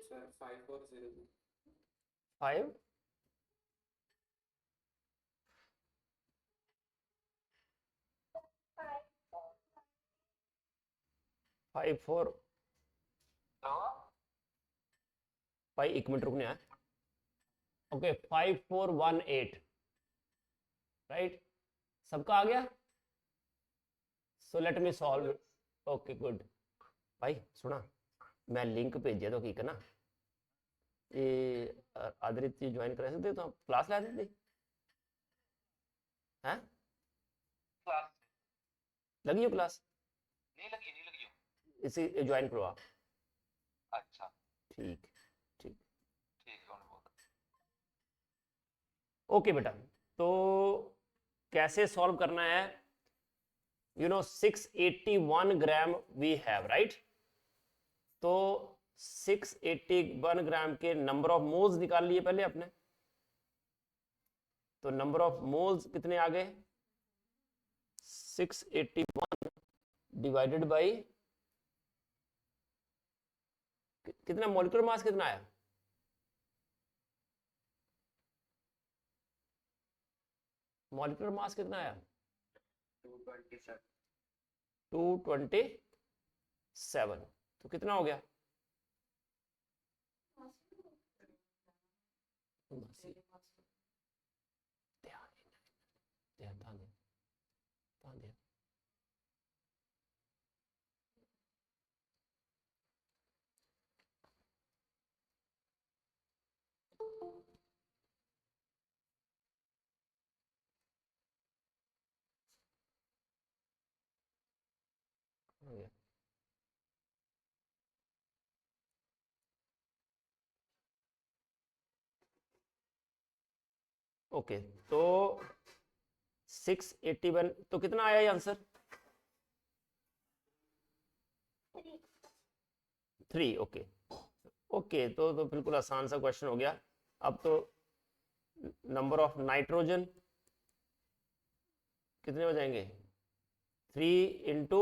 सर 5402
5 5 4 5 एक मिनट रुकने हैं। ओके 5418 राइट, सबका आ गया। So let me solve. Okay good. भाई सुना, मैं लिंक भेजे तो ठीक है ना, ये आदरित ज्वाइन करा सकते तो क्लास ला देते हैं।
क्लास
लगी हो क्लास?
नहीं लगी हो।
इसी ज्वाइन करो आप।
अच्छा
ठीक ठीक
ठीक है उन्होंने बोला।
ओके बेटा, तो कैसे सॉल्व करना है? You know 681 gram we have right, तो 681 ग्राम के नंबर ऑफ मोल्स निकाल लिए पहले अपने। तो नंबर ऑफ मोल्स कितने आ गए? 681 डिवाइडेड बाई कितना, मॉलिक्यूलर मास कितना आया? मॉलिक्यूलर मास कितना आया?
227
227। तो कितना हो गया? ओके तो 681, तो कितना आया ये आंसर? 3। ओके ओके, तो बिल्कुल आसान सा क्वेश्चन हो गया। अब तो नंबर ऑफ नाइट्रोजन कितने हो जाएंगे 3 इंटू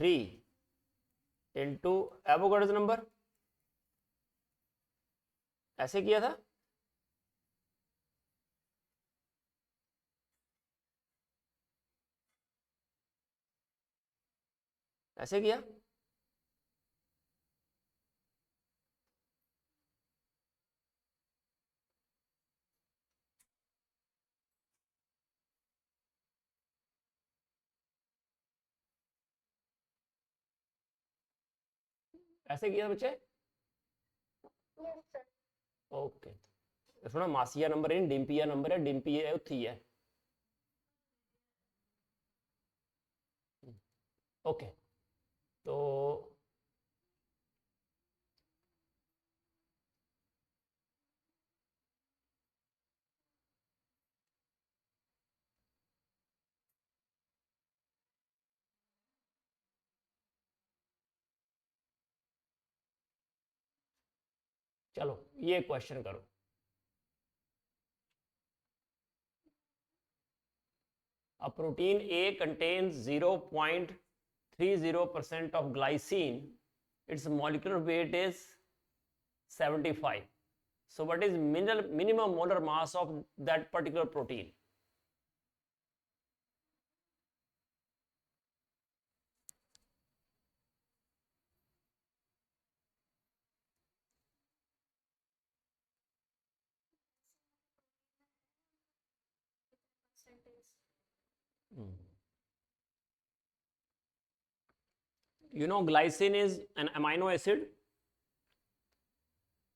3 इंटू एवोगाड्रोस नंबर, ऐसे किया था। ऐसे किया। ऐसे किया बच्चे।
Yes sir.
ओके थोड़ा मासिया नंबर है डिम्पिया नंबर है डिम्पी है उत्थी है। ओके तो चलो ये क्वेश्चन करो। A protein A contains 0.30% of glycine. Its molecular weight is 75. So what is minimum molar mass of that particular protein? You know glycine is an amino acid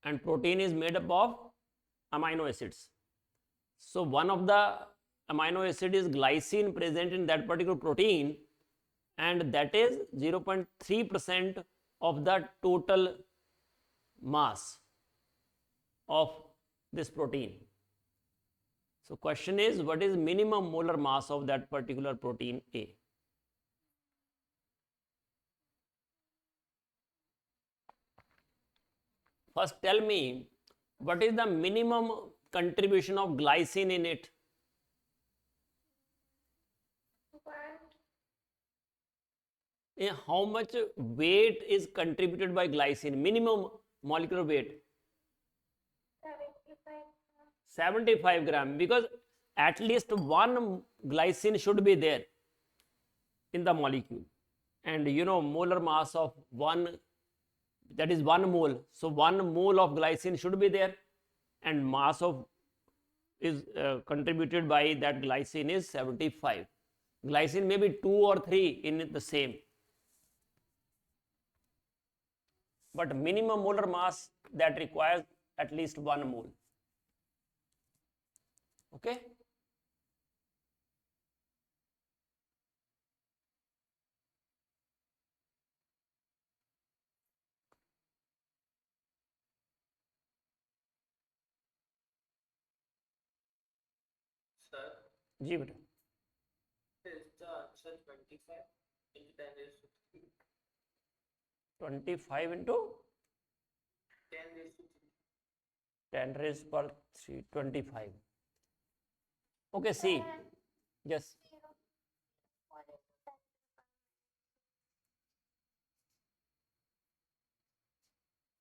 and protein is made up of amino acids. So one of the amino acid is glycine present in that particular protein and that is 0.3% of the total mass of this protein. So question is what is minimum molar mass of that particular protein A? First tell me what is the minimum contribution of glycine in it? How much weight is contributed by glycine? Minimum molecular weight? 75 gram, because at least one glycine should be there in the molecule, and you know molar mass of one, that is 1 mole, so 1 mole of glycine should be there, and mass of is contributed by that glycine is 75. Glycine may be 2 or 3 in the same, but minimum molar mass that requires at least 1 mole. Okay.
Sir,
जी बेटा
is the answer 25 into 10 raised to 3?
25 into
10 raised to 3.
10 raised per 3 25. Okay, see. Yes.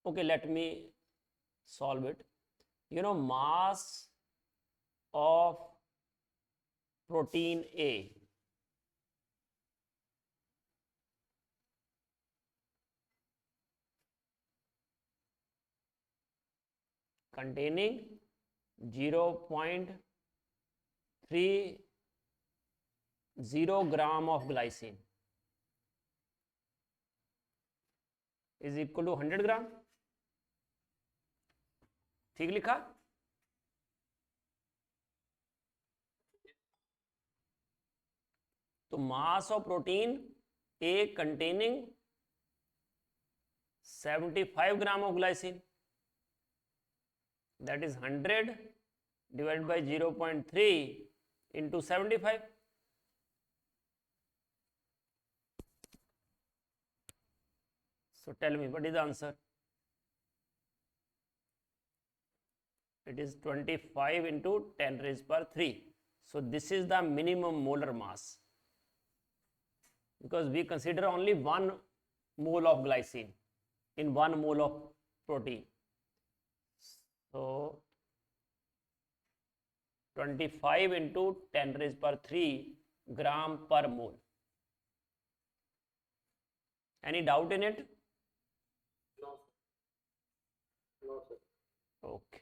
Okay, let me solve it. You know mass of protein A containing 0.30 gram of glycine is equal to 100 gram. ठीक लिखा? तो mass of protein A containing 75 gram of glycine, that is 100 divided by 0.3 into 75. So tell me what is the answer? It is 25 into 10 raised power 3. So this is the minimum molar mass, because we consider only 1 mole of glycine in 1 mole of protein. So 25 into 10 raised power 3 gram per mole. Any doubt in it?
No, sir. No, sir.
Okay,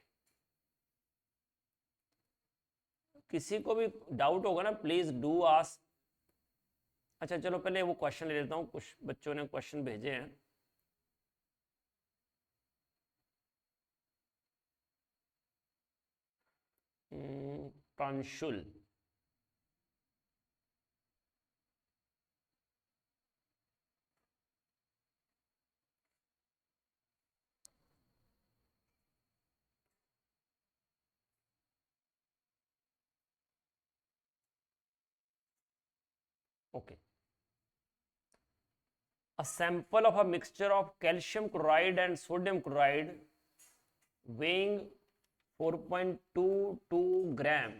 किसी को भी doubt होगा ना, please do ask. अच्छा चलो पहले वो question ले लेता हूँ, कुछ बच्चों ने क्वेश्चन भेजे हैं. Pranshul, okay. A sample of a mixture of calcium chloride and sodium chloride weighing 4.22 gram.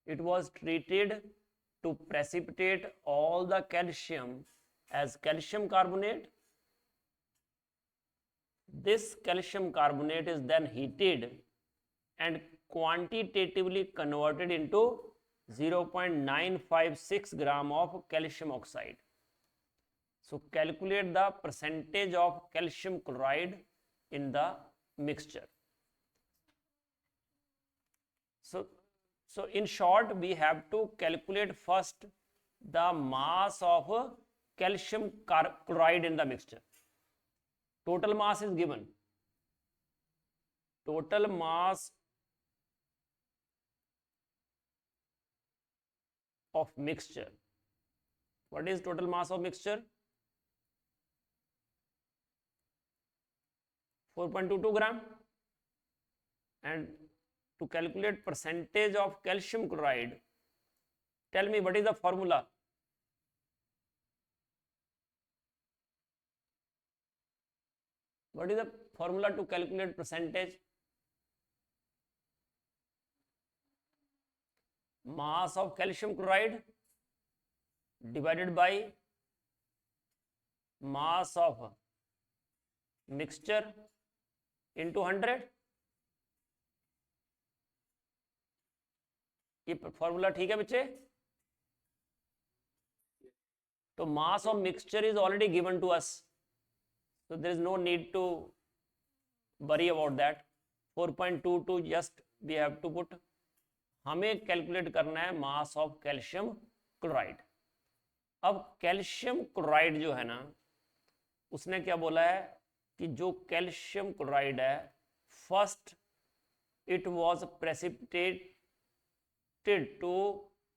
It was treated to precipitate all the calcium as calcium carbonate. This calcium carbonate is then heated and quantitatively converted into 0.956 gram of calcium oxide. So calculate the percentage of calcium chloride in the mixture. So in short, we have to calculate first the mass of calcium chloride in the mixture. Total mass is given. Total mass of mixture. What is total mass of mixture? 4.22 gram. And to calculate percentage of calcium chloride, tell me what is the formula? What is the formula to calculate percentage? Mass of calcium chloride divided by mass of mixture into 100. ये formula ठीक है बच्चे? तो mass of mixture is already given to us, so there is no need to worry about that. 4.22 just we have to put. हमें calculate करना है mass of calcium chloride. अब calcium chloride जो है ना, उसने क्या बोला है कि जो कैल्शियम क्लोराइड है, first it was precipitated to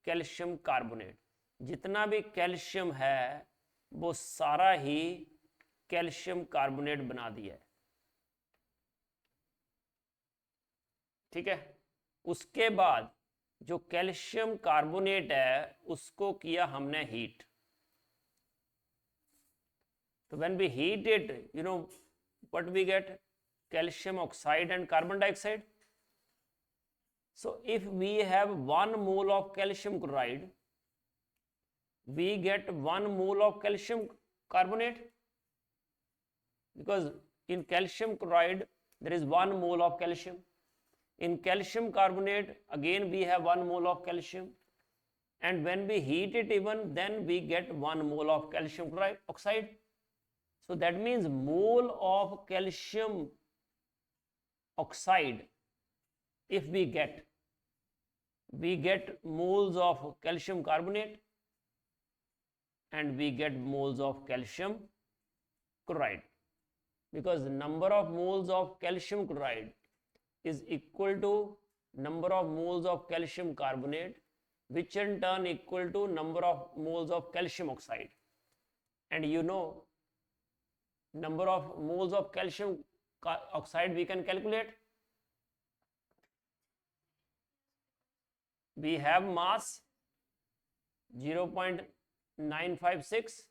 calcium carbonate. जितना भी कैल्शियम है वो सारा ही कैल्शियम कार्बोनेट बना दिया है. ठीक है. उसके बाद जो कैल्शियम कार्बोनेट है उसको किया हमने हीट. तो when we heat it, you know what we get? Calcium oxide and carbon dioxide. So if we have 1 mole of calcium chloride, we get 1 mole of calcium carbonate, because in calcium chloride there is 1 mole of calcium. In calcium carbonate again we have 1 mole of calcium, and when we heat it even, then we get 1 mole of calcium chloride oxide. So that means mole of calcium oxide, if we get moles of calcium carbonate and we get moles of calcium chloride, because number of moles of calcium chloride is equal to number of moles of calcium carbonate, which in turn equal to number of moles of calcium oxide. And you know, number of moles of calcium oxide we can calculate. We have mass 0.956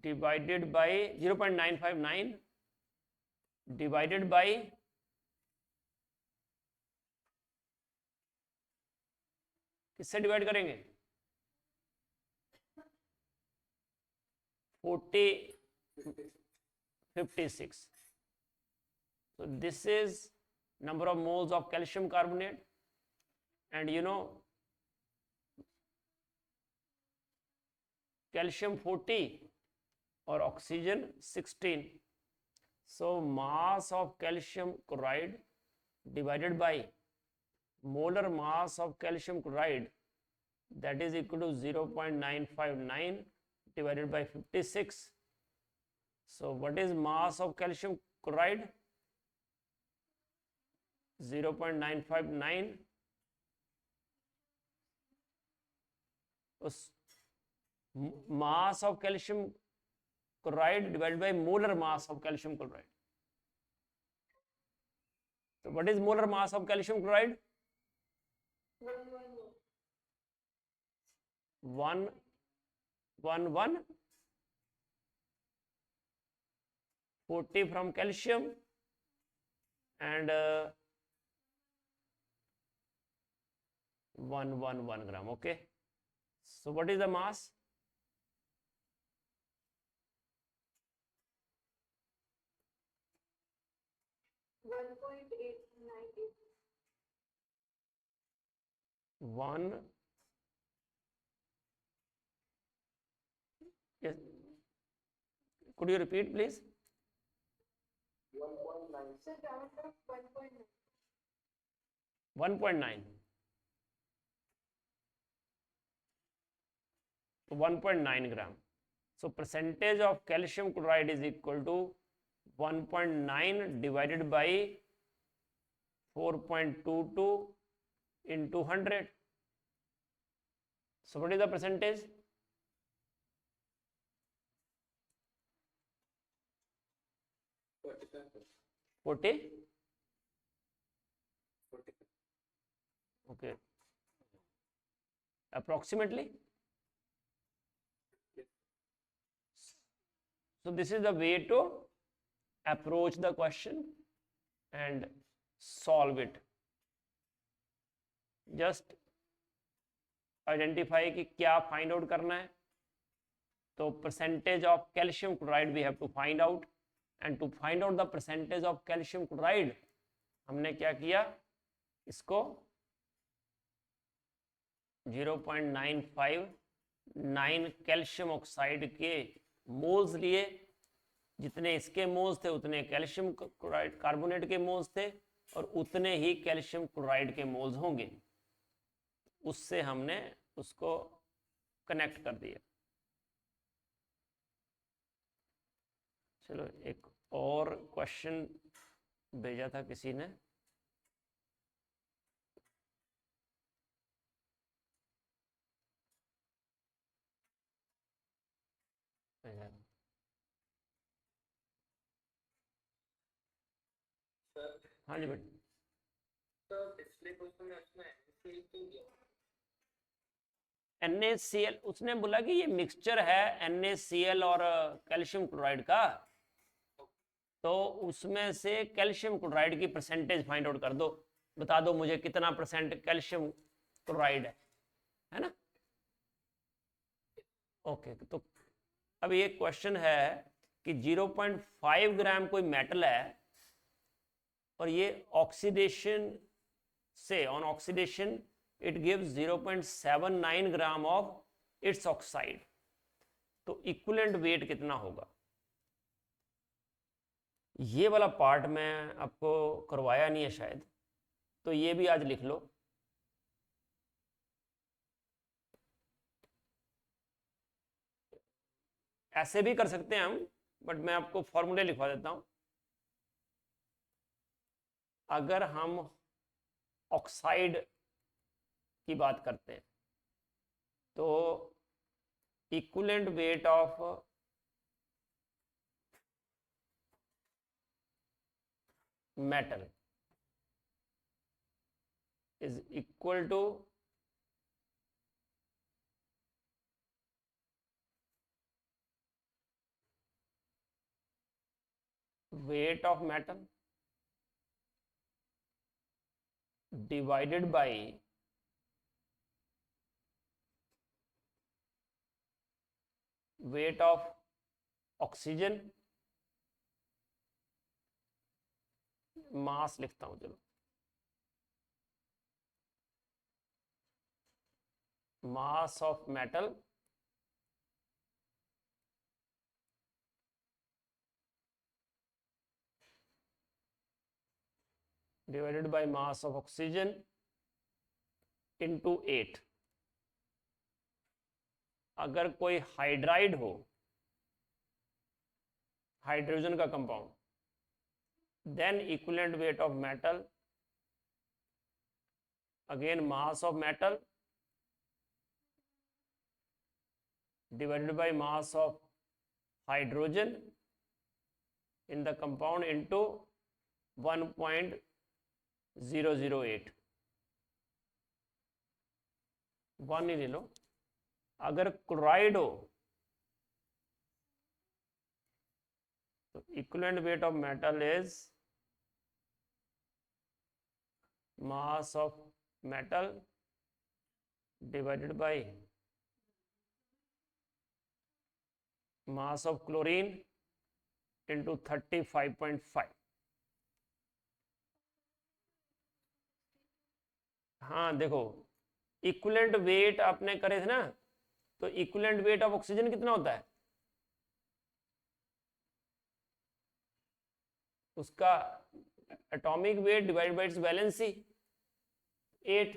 divided by 0.959 divided by किससे divide करेंगे? 56. So this is number of moles of calcium carbonate, and you know calcium 40 or oxygen 16. So mass of calcium chloride divided by molar mass of calcium chloride, that is equal to 0.959 divided by 56. So what is mass of calcium chloride? 0.959. Mass of calcium chloride divided by molar mass of calcium chloride. So what is molar mass of calcium chloride? 1 40 from calcium and 1 gram. Okay, so what is the mass? 1. Yes, could you repeat please?
1.9. Sir, round up 1.9.
1.9. 1.9 gram. So percentage of calcium chloride is equal to 1.9 divided by 4.22 into 100. So what is the percentage? 40. Okay, approximately. So this is the way to approach the question and solve it. Just identify कि क्या find out करना है. तो percentage of calcium chloride we have to find out, and to find out the percentage of calcium chloride हमने क्या किया, इसको 0.959 calcium oxide के मोल्स लिए. जितने इसके मोल्स थे उतने कैल्शियम क्लोराइड कार्बोनेट के मोल्स थे, और उतने ही कैल्शियम क्लोराइड के मोल्स होंगे. उससे हमने उसको कनेक्ट कर दिया. चलो एक और क्वेश्चन भेजा था किसी ने. हाँ जी बेटा.
तो पिछले क्वेश्चन में उसने NaCl क्यों दिया?
NaCl उसने बोला कि ये मिक्सचर है NaCl और कैल्शियम क्लोराइड का, तो उसमें से कैल्शियम क्लोराइड की परसेंटेज फाइंड आउट कर दो. बता दो मुझे कितना परसेंट कैल्शियम क्लोराइड है ना. ओके, तो अब ये क्वेश्चन है कि 0.5 ग्राम कोई मेटल है, और ये ऑक्सीडेशन से on oxidation it gives 0.79 gram of its oxide. तो इक्विवेलेंट वेट कितना होगा? ये वाला पार्ट मैं आपको करवाया नहीं है शायद, तो ये भी आज लिख लो. ऐसे भी कर सकते हैं हम, बट मैं आपको फॉर्मूले लिखवा देता हूं. अगर हम ऑक्साइड की बात करते हैं तो equivalent weight of metal is equal to weight of metal divided by weight of oxygen, मास लिखता हूं चलो, mass of metal divided by mass of oxygen into 8. अगर कोई हाइड्राइड हो, हाइड्रोजन का compound, then equivalent weight of metal, again mass of metal divided by mass of hydrogen in the compound into 1.008. 1 ही ले लो. अगर chloride हो तो equivalent weight of metal is mass of metal divided by mass of chlorine into 35.5. हाँ देखो, equivalent weight आपने करे थे ना, तो इक्विवेलेंट वेट ऑफ ऑक्सीजन कितना होता है? उसका atomic weight divided by it's valency 8.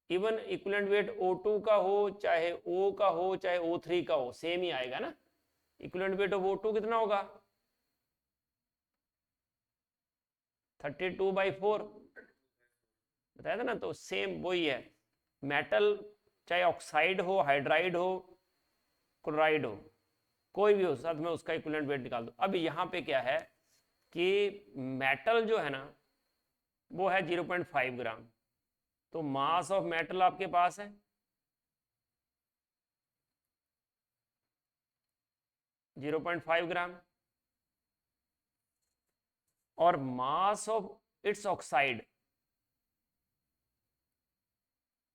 Even equivalent weight O2 का हो, चाहे O का हो, चाहे O3 का हो, सेम ही आएगा ना. इक्विवेलेंट वेट ऑफ O2 कितना होगा? 32/4 बताया था ना. तो सेम वही है. मेटल चाहे ऑक्साइड हो, हाइड्राइड हो, क्लोराइड हो, कोई भी हो, साथ में उसका इक्विवेलेंट वेट निकाल दो. अब यहाँ पे क्या है कि मेटल जो है ना वो है 0.5 ग्राम. तो मास ऑफ मेटल आपके पास है 0.5 ग्राम, और mass of its oxide,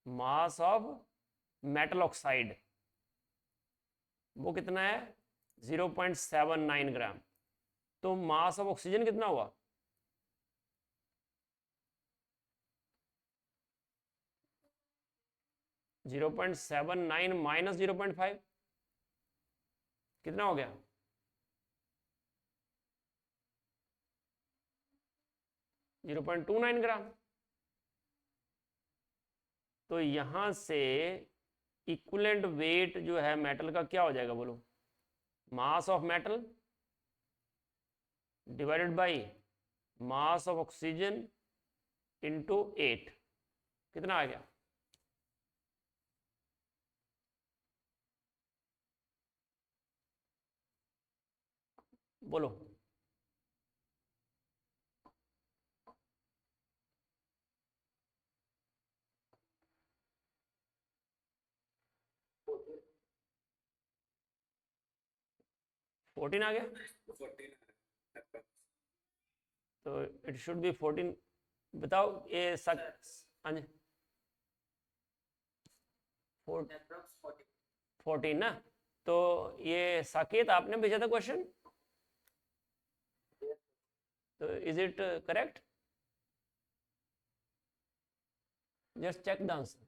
mass of metal oxide वो कितना है? 0.79 ग्राम. तो मास ऑफ ऑक्सीजन कितना हुआ? 0.79 माइनस 0.5 कितना हो गया? 0.29 ग्राम. तो यहां से इक्विवेलेंट वेट जो है मेटल का क्या हो जाएगा बोलो? Mass of metal divided by mass of oxygen into 8. कितना आ गया? बोलो. फोर्टीन आ गया. तो इट शुड बी 14. बताओ ये सक. हाँ जी, 14 ना. तो ये साकेत आपने भेजा था क्वेश्चन, तो is it correct? Just check the answer.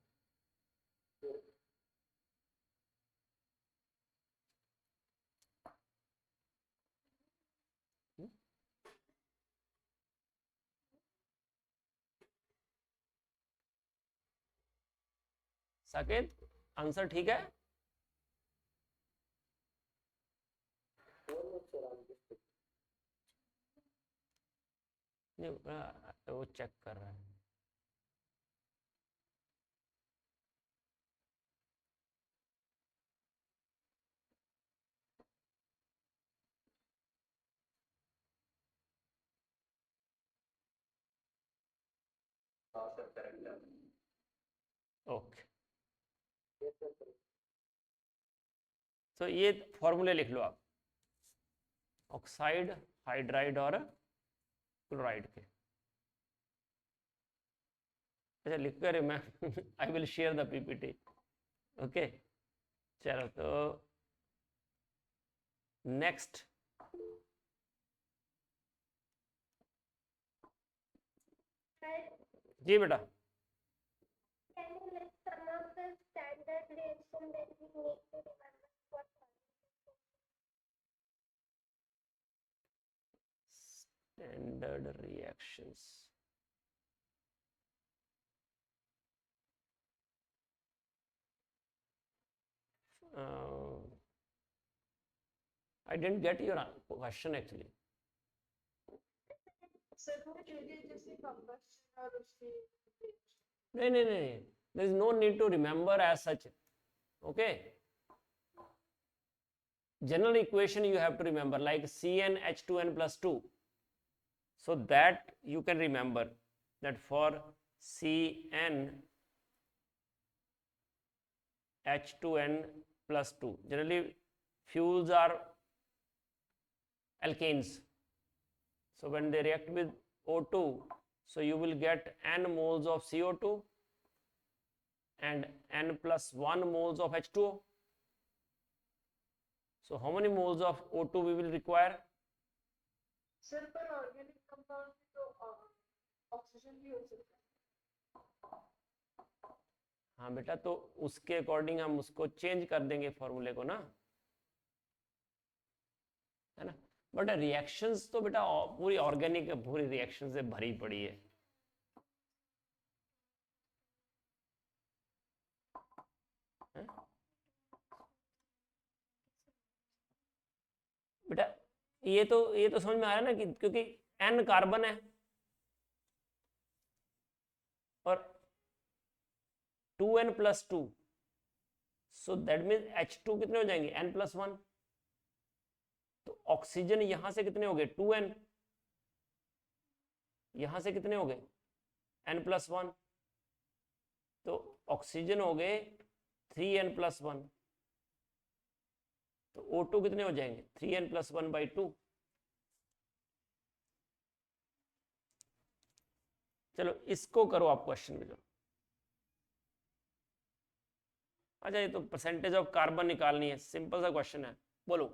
Saket answer ठीक है? नहीं, वो चेक कर रहा है. ओके, तो ये फॉर्मूले लिख लो आप, ऑक्साइड, हाइड्राइड और क्लोराइड के. अच्छा लिख कर मैं I will share the PPT. Okay, चलो तो नेक्स्ट, जी बेटा।
Can you list some of the standard reaction that we need to remember for
Standard reactions. I didn't get your question actually.
Sir वो चीजें जैसे combustion और उसकी
नहीं नहीं नहीं, there is no need to remember as such. Okay. General equation you have to remember, like CnH2n plus 2. So that you can remember that for CnH2n plus 2, generally fuels are alkanes. So when they react with O2, so you will get n moles of CO2 and n plus 1 moles of H2O. So how many moles of O2 we will require?
Sir पर organic compound तो oxygen भी हो सकता है।
हाँ बेटा, तो उसके अकॉर्डिंग हम उसको चेंज कर देंगे फॉर्मूले को ना, है ना। बट रिएक्शंस तो बेटा पूरी ऑर्गेनिक पूरी रिएक्शन से भरी पड़ी है। बेटा ये तो समझ में आ रहा है ना कि क्योंकि n कार्बन है और 2n plus 2, so that means H2 कितने हो जाएंगे, n प्लस 1। तो ऑक्सीजन यहां से कितने हो गए, 2n, यहां से कितने हो गए, n प्लस 1। तो ऑक्सीजन हो गए 3n प्लस 1। तो O2 कितने हो जाएंगे, 3n प्लस 1/2। चलो इसको करो आप क्वेश्चन में जो। अच्छा ये तो परसेंटेज ऑफ कार्बन निकालनी है, सिंपल सा क्वेश्चन है, बोलो।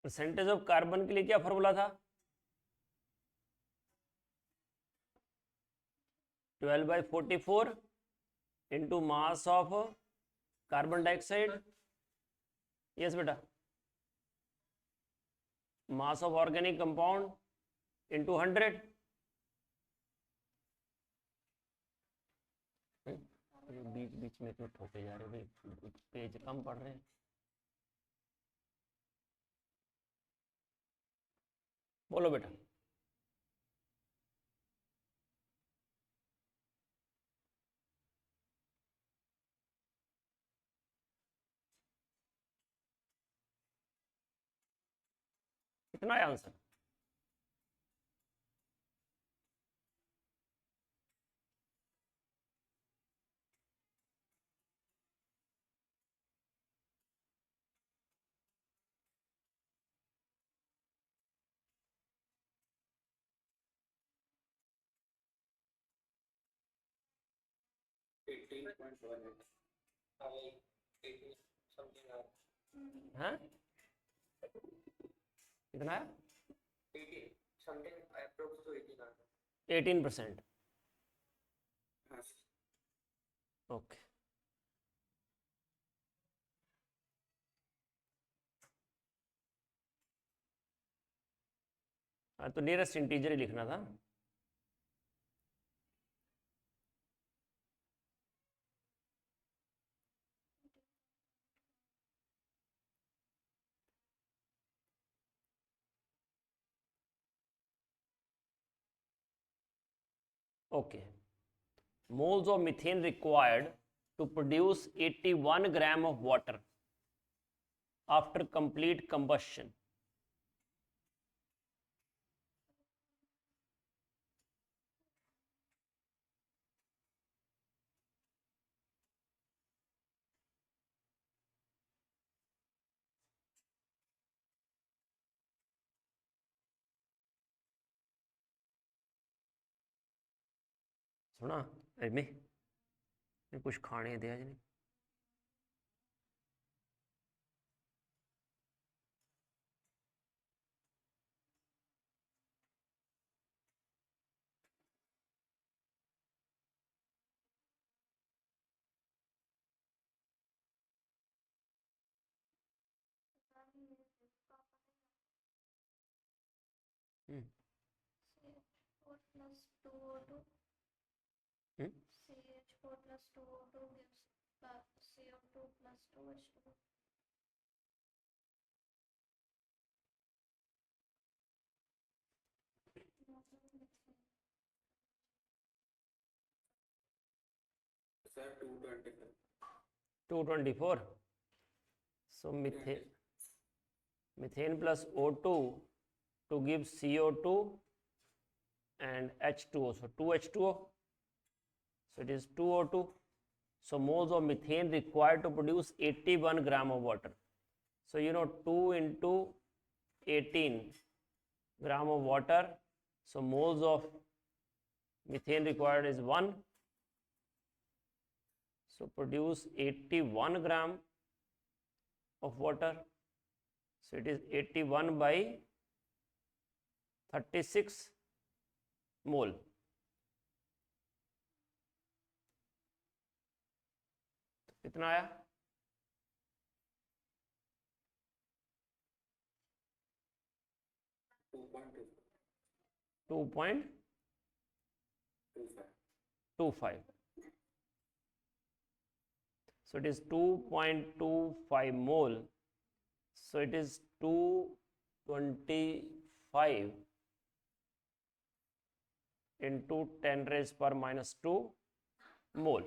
परसेंटेज ऑफ कार्बन के लिए क्या फॉर्मूला था, 12/44 into mass of carbon dioxide. Yes बेटा, mass of organic compound into 100। बीच बीच में क्यों ठोके जा रहे हो भाई, पेज कम पढ़ रहे हैं। बोलो बेटा। कितना है आंसर, हाँ कितना है, 18%। ओके हाँ, तो नियरेस्ट इंटीजर ही लिखना था। Okay moles of methane required to produce 81 gram of water after complete combustion. सुना अजमे कुछ खाने दे आज नहीं
CH4 plus 2O2.
Hmm?
CH4 plus 2O2 gives CO2 plus 2H2.
Sir, 225.
224. So methane plus O2 to give CO2 and H2O. So 2H2O. So it is 2O2. So moles of methane required to produce 81 gram of water. So you know 2 into 18 gram of water. So moles of methane required is 1. So produce 81 gram of water. So it is 81 by 36 mole. कितना आया? 2.25. So it is 2.25 mole. So it is 225 into 10 raised per minus 2 mole.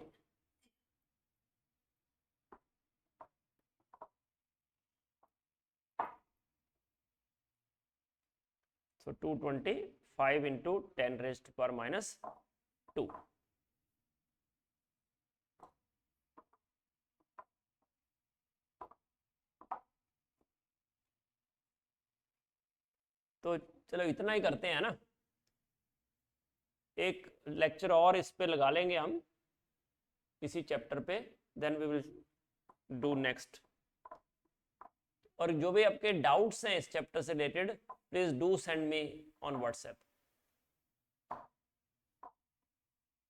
So 225 into 10 raised per minus 2. तो चलो इतना ही करते हैं ना, एक lecture और इस पे लगा लेंगे हम इसी चैप्टर पे, then we will do next. और जो भी आपके डाउट्स हैं इस चैप्टर से related, please do send me on WhatsApp.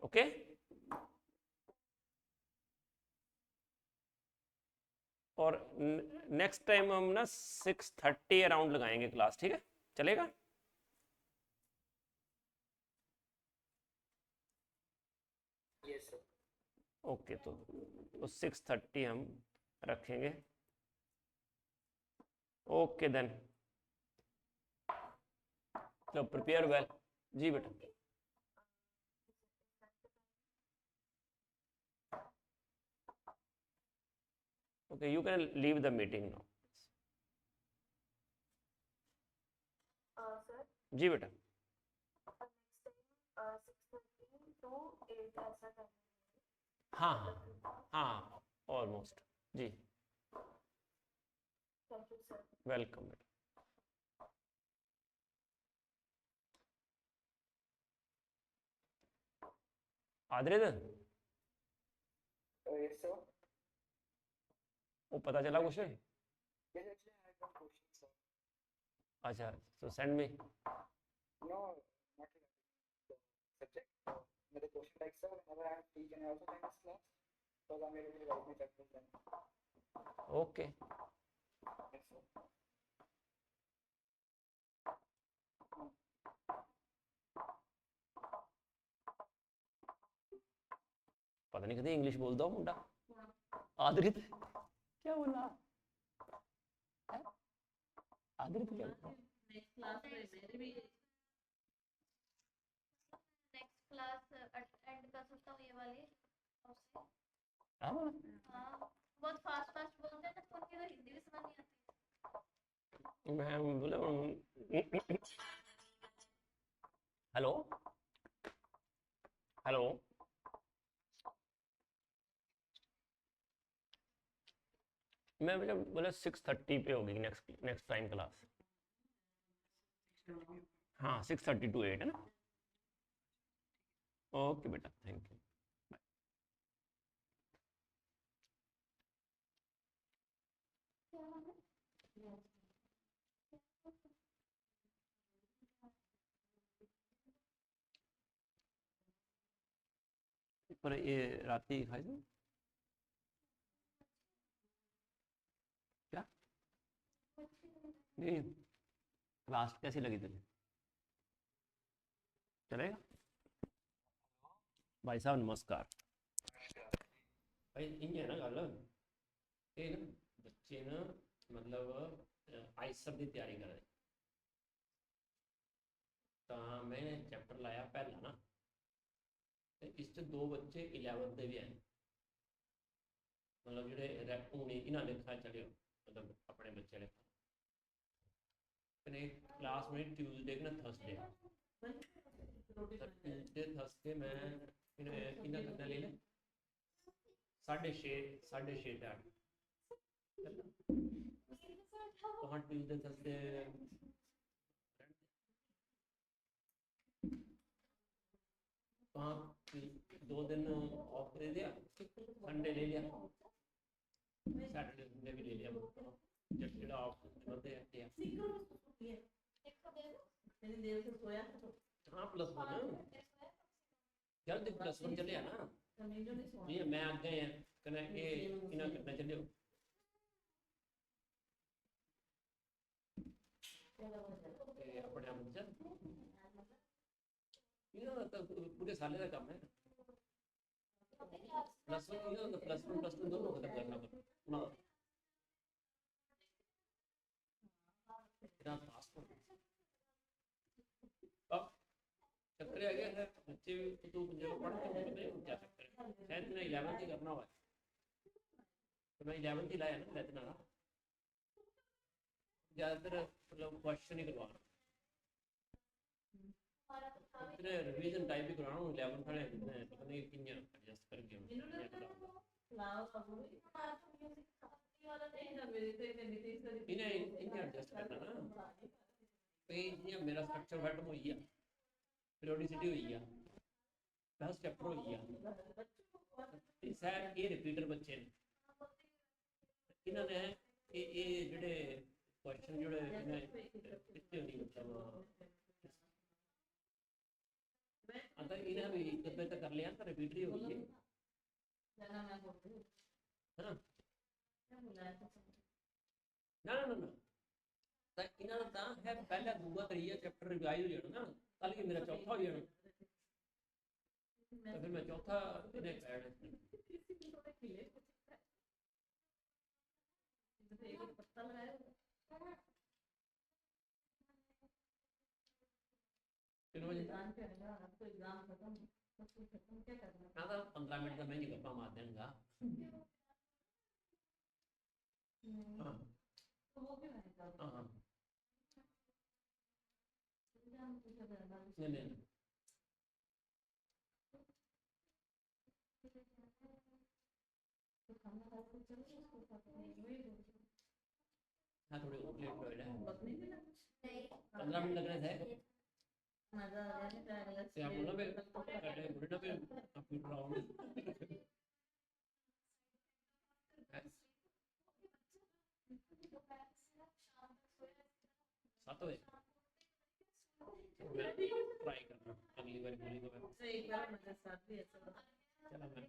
Okay, और नेक्स्ट टाइम हम ना 6:30 अराउंड लगाएंगे क्लास. ठीक है, चलेगा?
Yes, sir.
ओके, तो 6:30 हम रखेंगे. ओके देन, तो प्रिपेयर वेल. जी बेटा. Okay, you can leave the meeting now.
Sir,
जी बेटा.
next time 6:30 to 8 ऐसा करना है.
हाँ हाँ हाँ, ऑलमोस्ट. जी,
Thank you, sir.
वेलकम बेटा. Adarit,
Yes, sir.
वो पता चला कुछ?
Yes, actually, I have one question, sir.
अच्छा, तो send me.
No, not regarding the subject. Another question, like, sir, whenever I am free, can I also join this class? Because I'm able to write my chapters then.
Okay.
Yes, sir.
पता नहीं कभी English बोलता हूँ मुंडा. आदरित क्या बोला? हैं? आदरित क्या बोला?
Next class at कर सकता हूँ ये वाली उससे।
हाँ
हाँ बहुत फास्ट फास्ट बोलते हैं ना तो उनकी तो हिंदी भी समझ नहीं आती।
मैं बोला हेलो हेलो मैं बोला 6:30 पे होगी नेक्स्ट नेक्स्ट टाइम क्लास। हाँ 6:30 to 8 है ना। ओके बेटा थैंक यू। पर ये रात ही खाई थी क्या? नहीं क्लास कैसी लगी तुझे? चलेगा? भाई साहब नमस्कार। भाई इ'यां ना गल ये ना बच्चे ना मतलब आईसर की तैयारी कर रहे तो मैं चैप्टर लाया पहला ना तो इस दो बच्चे 11th के भी हैं मतलब जो हूँ इन्होंने लिखा चलियो मतलब अपने बच्चे लिखा क्लास में ट्यूसडे ना थर्सडे ट्यूसडे थर्सडे मैं इन्हें करना ले लें 6:30 से 8 वहाँ ट्यूसडे थर्सडे वहाँ 2 दिन ऑफ दे दिया संडे ले लिया सैटरडे संडे भी ले लिया जो ऑफ बंदे हाँ +1 जल्दी +1 चले ना नहीं मैं आगे हैं कने ये इना करना चलियो अपने आप बच्चा इना तो पूरे साल का काम है +1 इना तो +1 दोनों खत्म करना ना इतना पासपोर्ट अब चक्कर आ गया है बच्चे भी तो जब पढ़ते हैं तो क्या चक्कर है शायद मैंने 11th ही करना हुआ तो मैं 11th ही लाया ना लेतना ना ज़्यादातर मतलब क्वेश्चन ही करवाना इतने रिवीजन टाइप ही करवाना 11th वाले पता नहीं किन्या एडजस्ट करके इन्हें एडजस्ट करना ना पे मेरा स्ट्रक्चर खत्म हो गया पीरियोडिसिटी हुई है 10 चैप्टर हो गया सर ये रिपीटर बच्चे ने इन्होंने ये जोड़े क्वेश्चन जोड़े इतने नहीं मतलब अगर इन्हें भी एक तक कर लिया तो रिपीटर ही हुई है ना ना ना ना तो इन्होंने तो है पहला दूसरा त्रीया चैप्टर रिवाइज हो जाना ना कल की मेरा चौथा हो जाना तो फिर मैं चौथा इन्हें पैड हाँ तो 15 मिनट का मैं नहीं गप्पा मार देंगा हाँ हाँ नहीं नहीं हाँ थोड़ी लेट हो गया 15 मिनट लग रहे थे क्या बोला मैं बुढ़ा पे कंप्यूटर राउंड 7 बजे ट्राई करना अगली बार बोली तो चलो मैं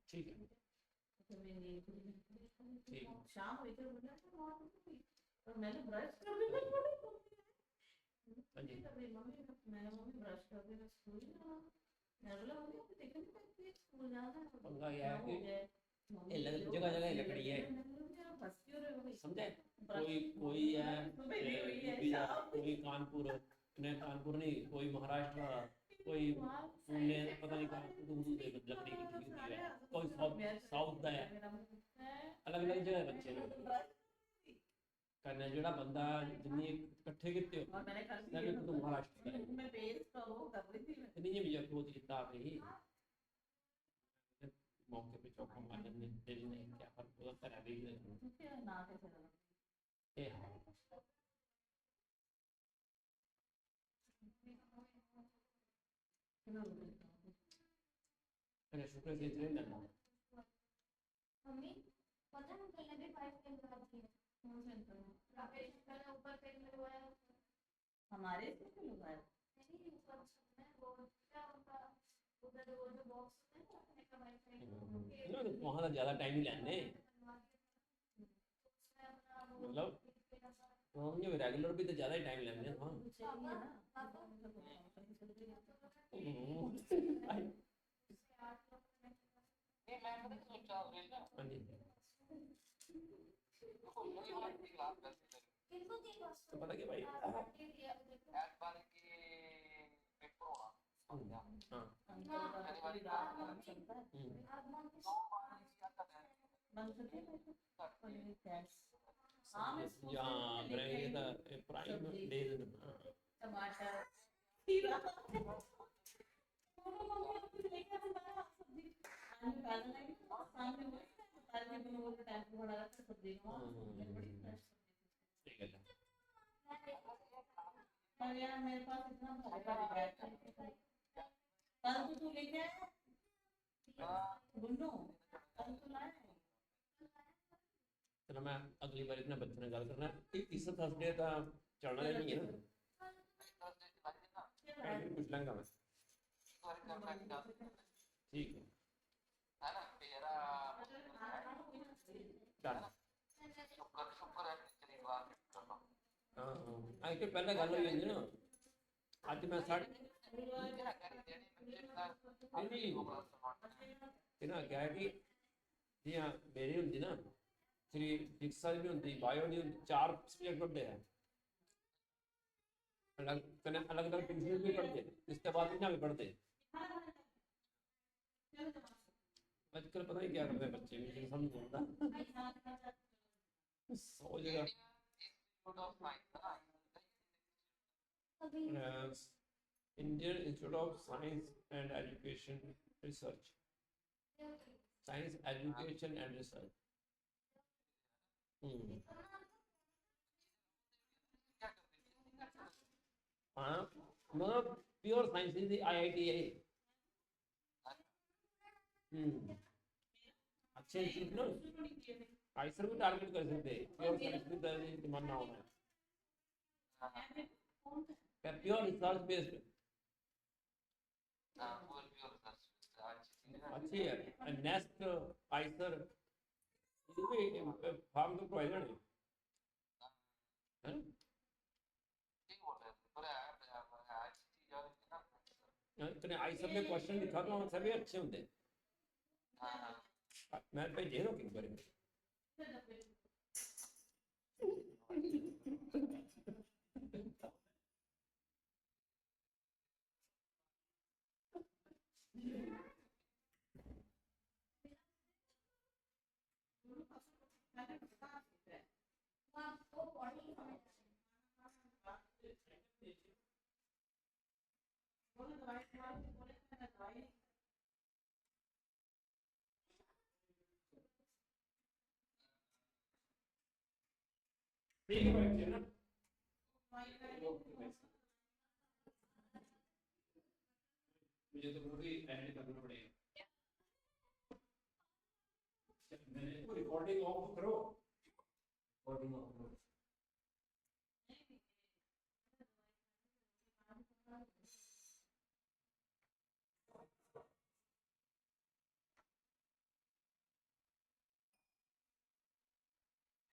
ठीक है ठीक
शाम हुई तो मैंने ब्रश कर दिया
हाँ जी
मम्मी ब्रश कर देना स्कूल मैं बोला मम्मी तो देखो नहीं स्कूल जाना
पंगा ये है कि जगह जगह लकड़ी है समझे कोई कोई है कोई कानपुर ने कानपुर नहीं, कोई महाराष्ट्र, कोई पुणे, पता नहीं कहाँ लकड़ी की लगी होती है, कोई साउथ का है, अलग अलग जगह बच्चे ने करना जोड़ा बंदा जिन्नी इकट्ठे कितने हो
और मैंने कल
लगे तो महाराष्ट्र का है
मैं पेज तो वो कर रही थी मैं
नहीं भी जब वो किताब है ही मौके पे चौका मार लेने तेरी नहीं क्या फर्क होगा करा भी नहीं
क्या ना कैसे लगा
ए हाँ अरे शुक्र से इतने ना
मम्मी पता है कल भी 5 पेन लगाती है
कौन सेंटर में
राकेश मैंने ऊपर पेन लगवाया
हमारे स्कूल में लोग आए
नहीं ऊपर में वो क्या उनका उधर वो जो बॉक्स है ना रखने का वाईफाई
ना तो वहाँ तो ज़्यादा टाइम ही लेने मतलब वहाँ जो रेगुलर भी तो ज़्यादा ही टाइम लेने वहाँ
चाहिए ना
नहीं मैं पता क्या सोचा रेलवे
हाँ जी
देखो मुझे वाला की क्लास वैसे
किनको दी बस
तो पता क्या भाई
एट बार की पेपर होना
हाँ
शनिवार का चलता है
दो बार इसका था
बंद करते हैं हाँ मैं स्कूल
या
से लेके
ब्रेक
आई
द
हूँ।
प्राइम
सब्जी।
डे
टमाटर खीरा मम्मी आपको लेके आना सब्जी आज मैं पैदल आई हूँ सामने वो तारे के दोनों को टेम्पो खड़ा रखा सब्जी का बड़ी फ्रेश
ठीक है
पर यार मेरे पास इतना भारी भारी बैग है कल तो तू लेके आया गुन्नू कल तो लाया
चलो मैं अगली बार इतना बच्चे ने गल करना इस थर्सडे का चलना नहीं है ना पूछ लेंगे मैं ठीक है
है ना मेरा
डन
शुक्र है पिछली बार करना
हाँ आज के पहले गल हुई थी ना आज मैं ना क्या है कि जियां मेरी होंगी ना श्री शिक्षा भी होंगी बायो भी होंगी 4 सब्जेक्ट पढ़ते हैं अलग अलग प्रिंसिपल भी पढ़ते इसके बाद इन्हें भी पढ़ते आजकल पता नहीं क्या करते हैं बच्चे मुझे समझ नहीं आता सौ जगह Indian Institute of Science and Education Research. Science Education and Research. हाँ मतलब pure science is the IITA. अच्छे इंस्टीट्यूट ना आइसर भी टारगेट कर सकते हैं प्योर साइंस भी तमन्ना होना है प्योर रिसर्च बेस्ड अच्छी है नेस्ट आइसर ये भी फार्म तो प्रोवाइडर है इतने आइसर में क्वेश्चन लिखा तो आंसर भी अच्छे होंगे मैं भेजे रो किन बारे में ठीक है भाई ना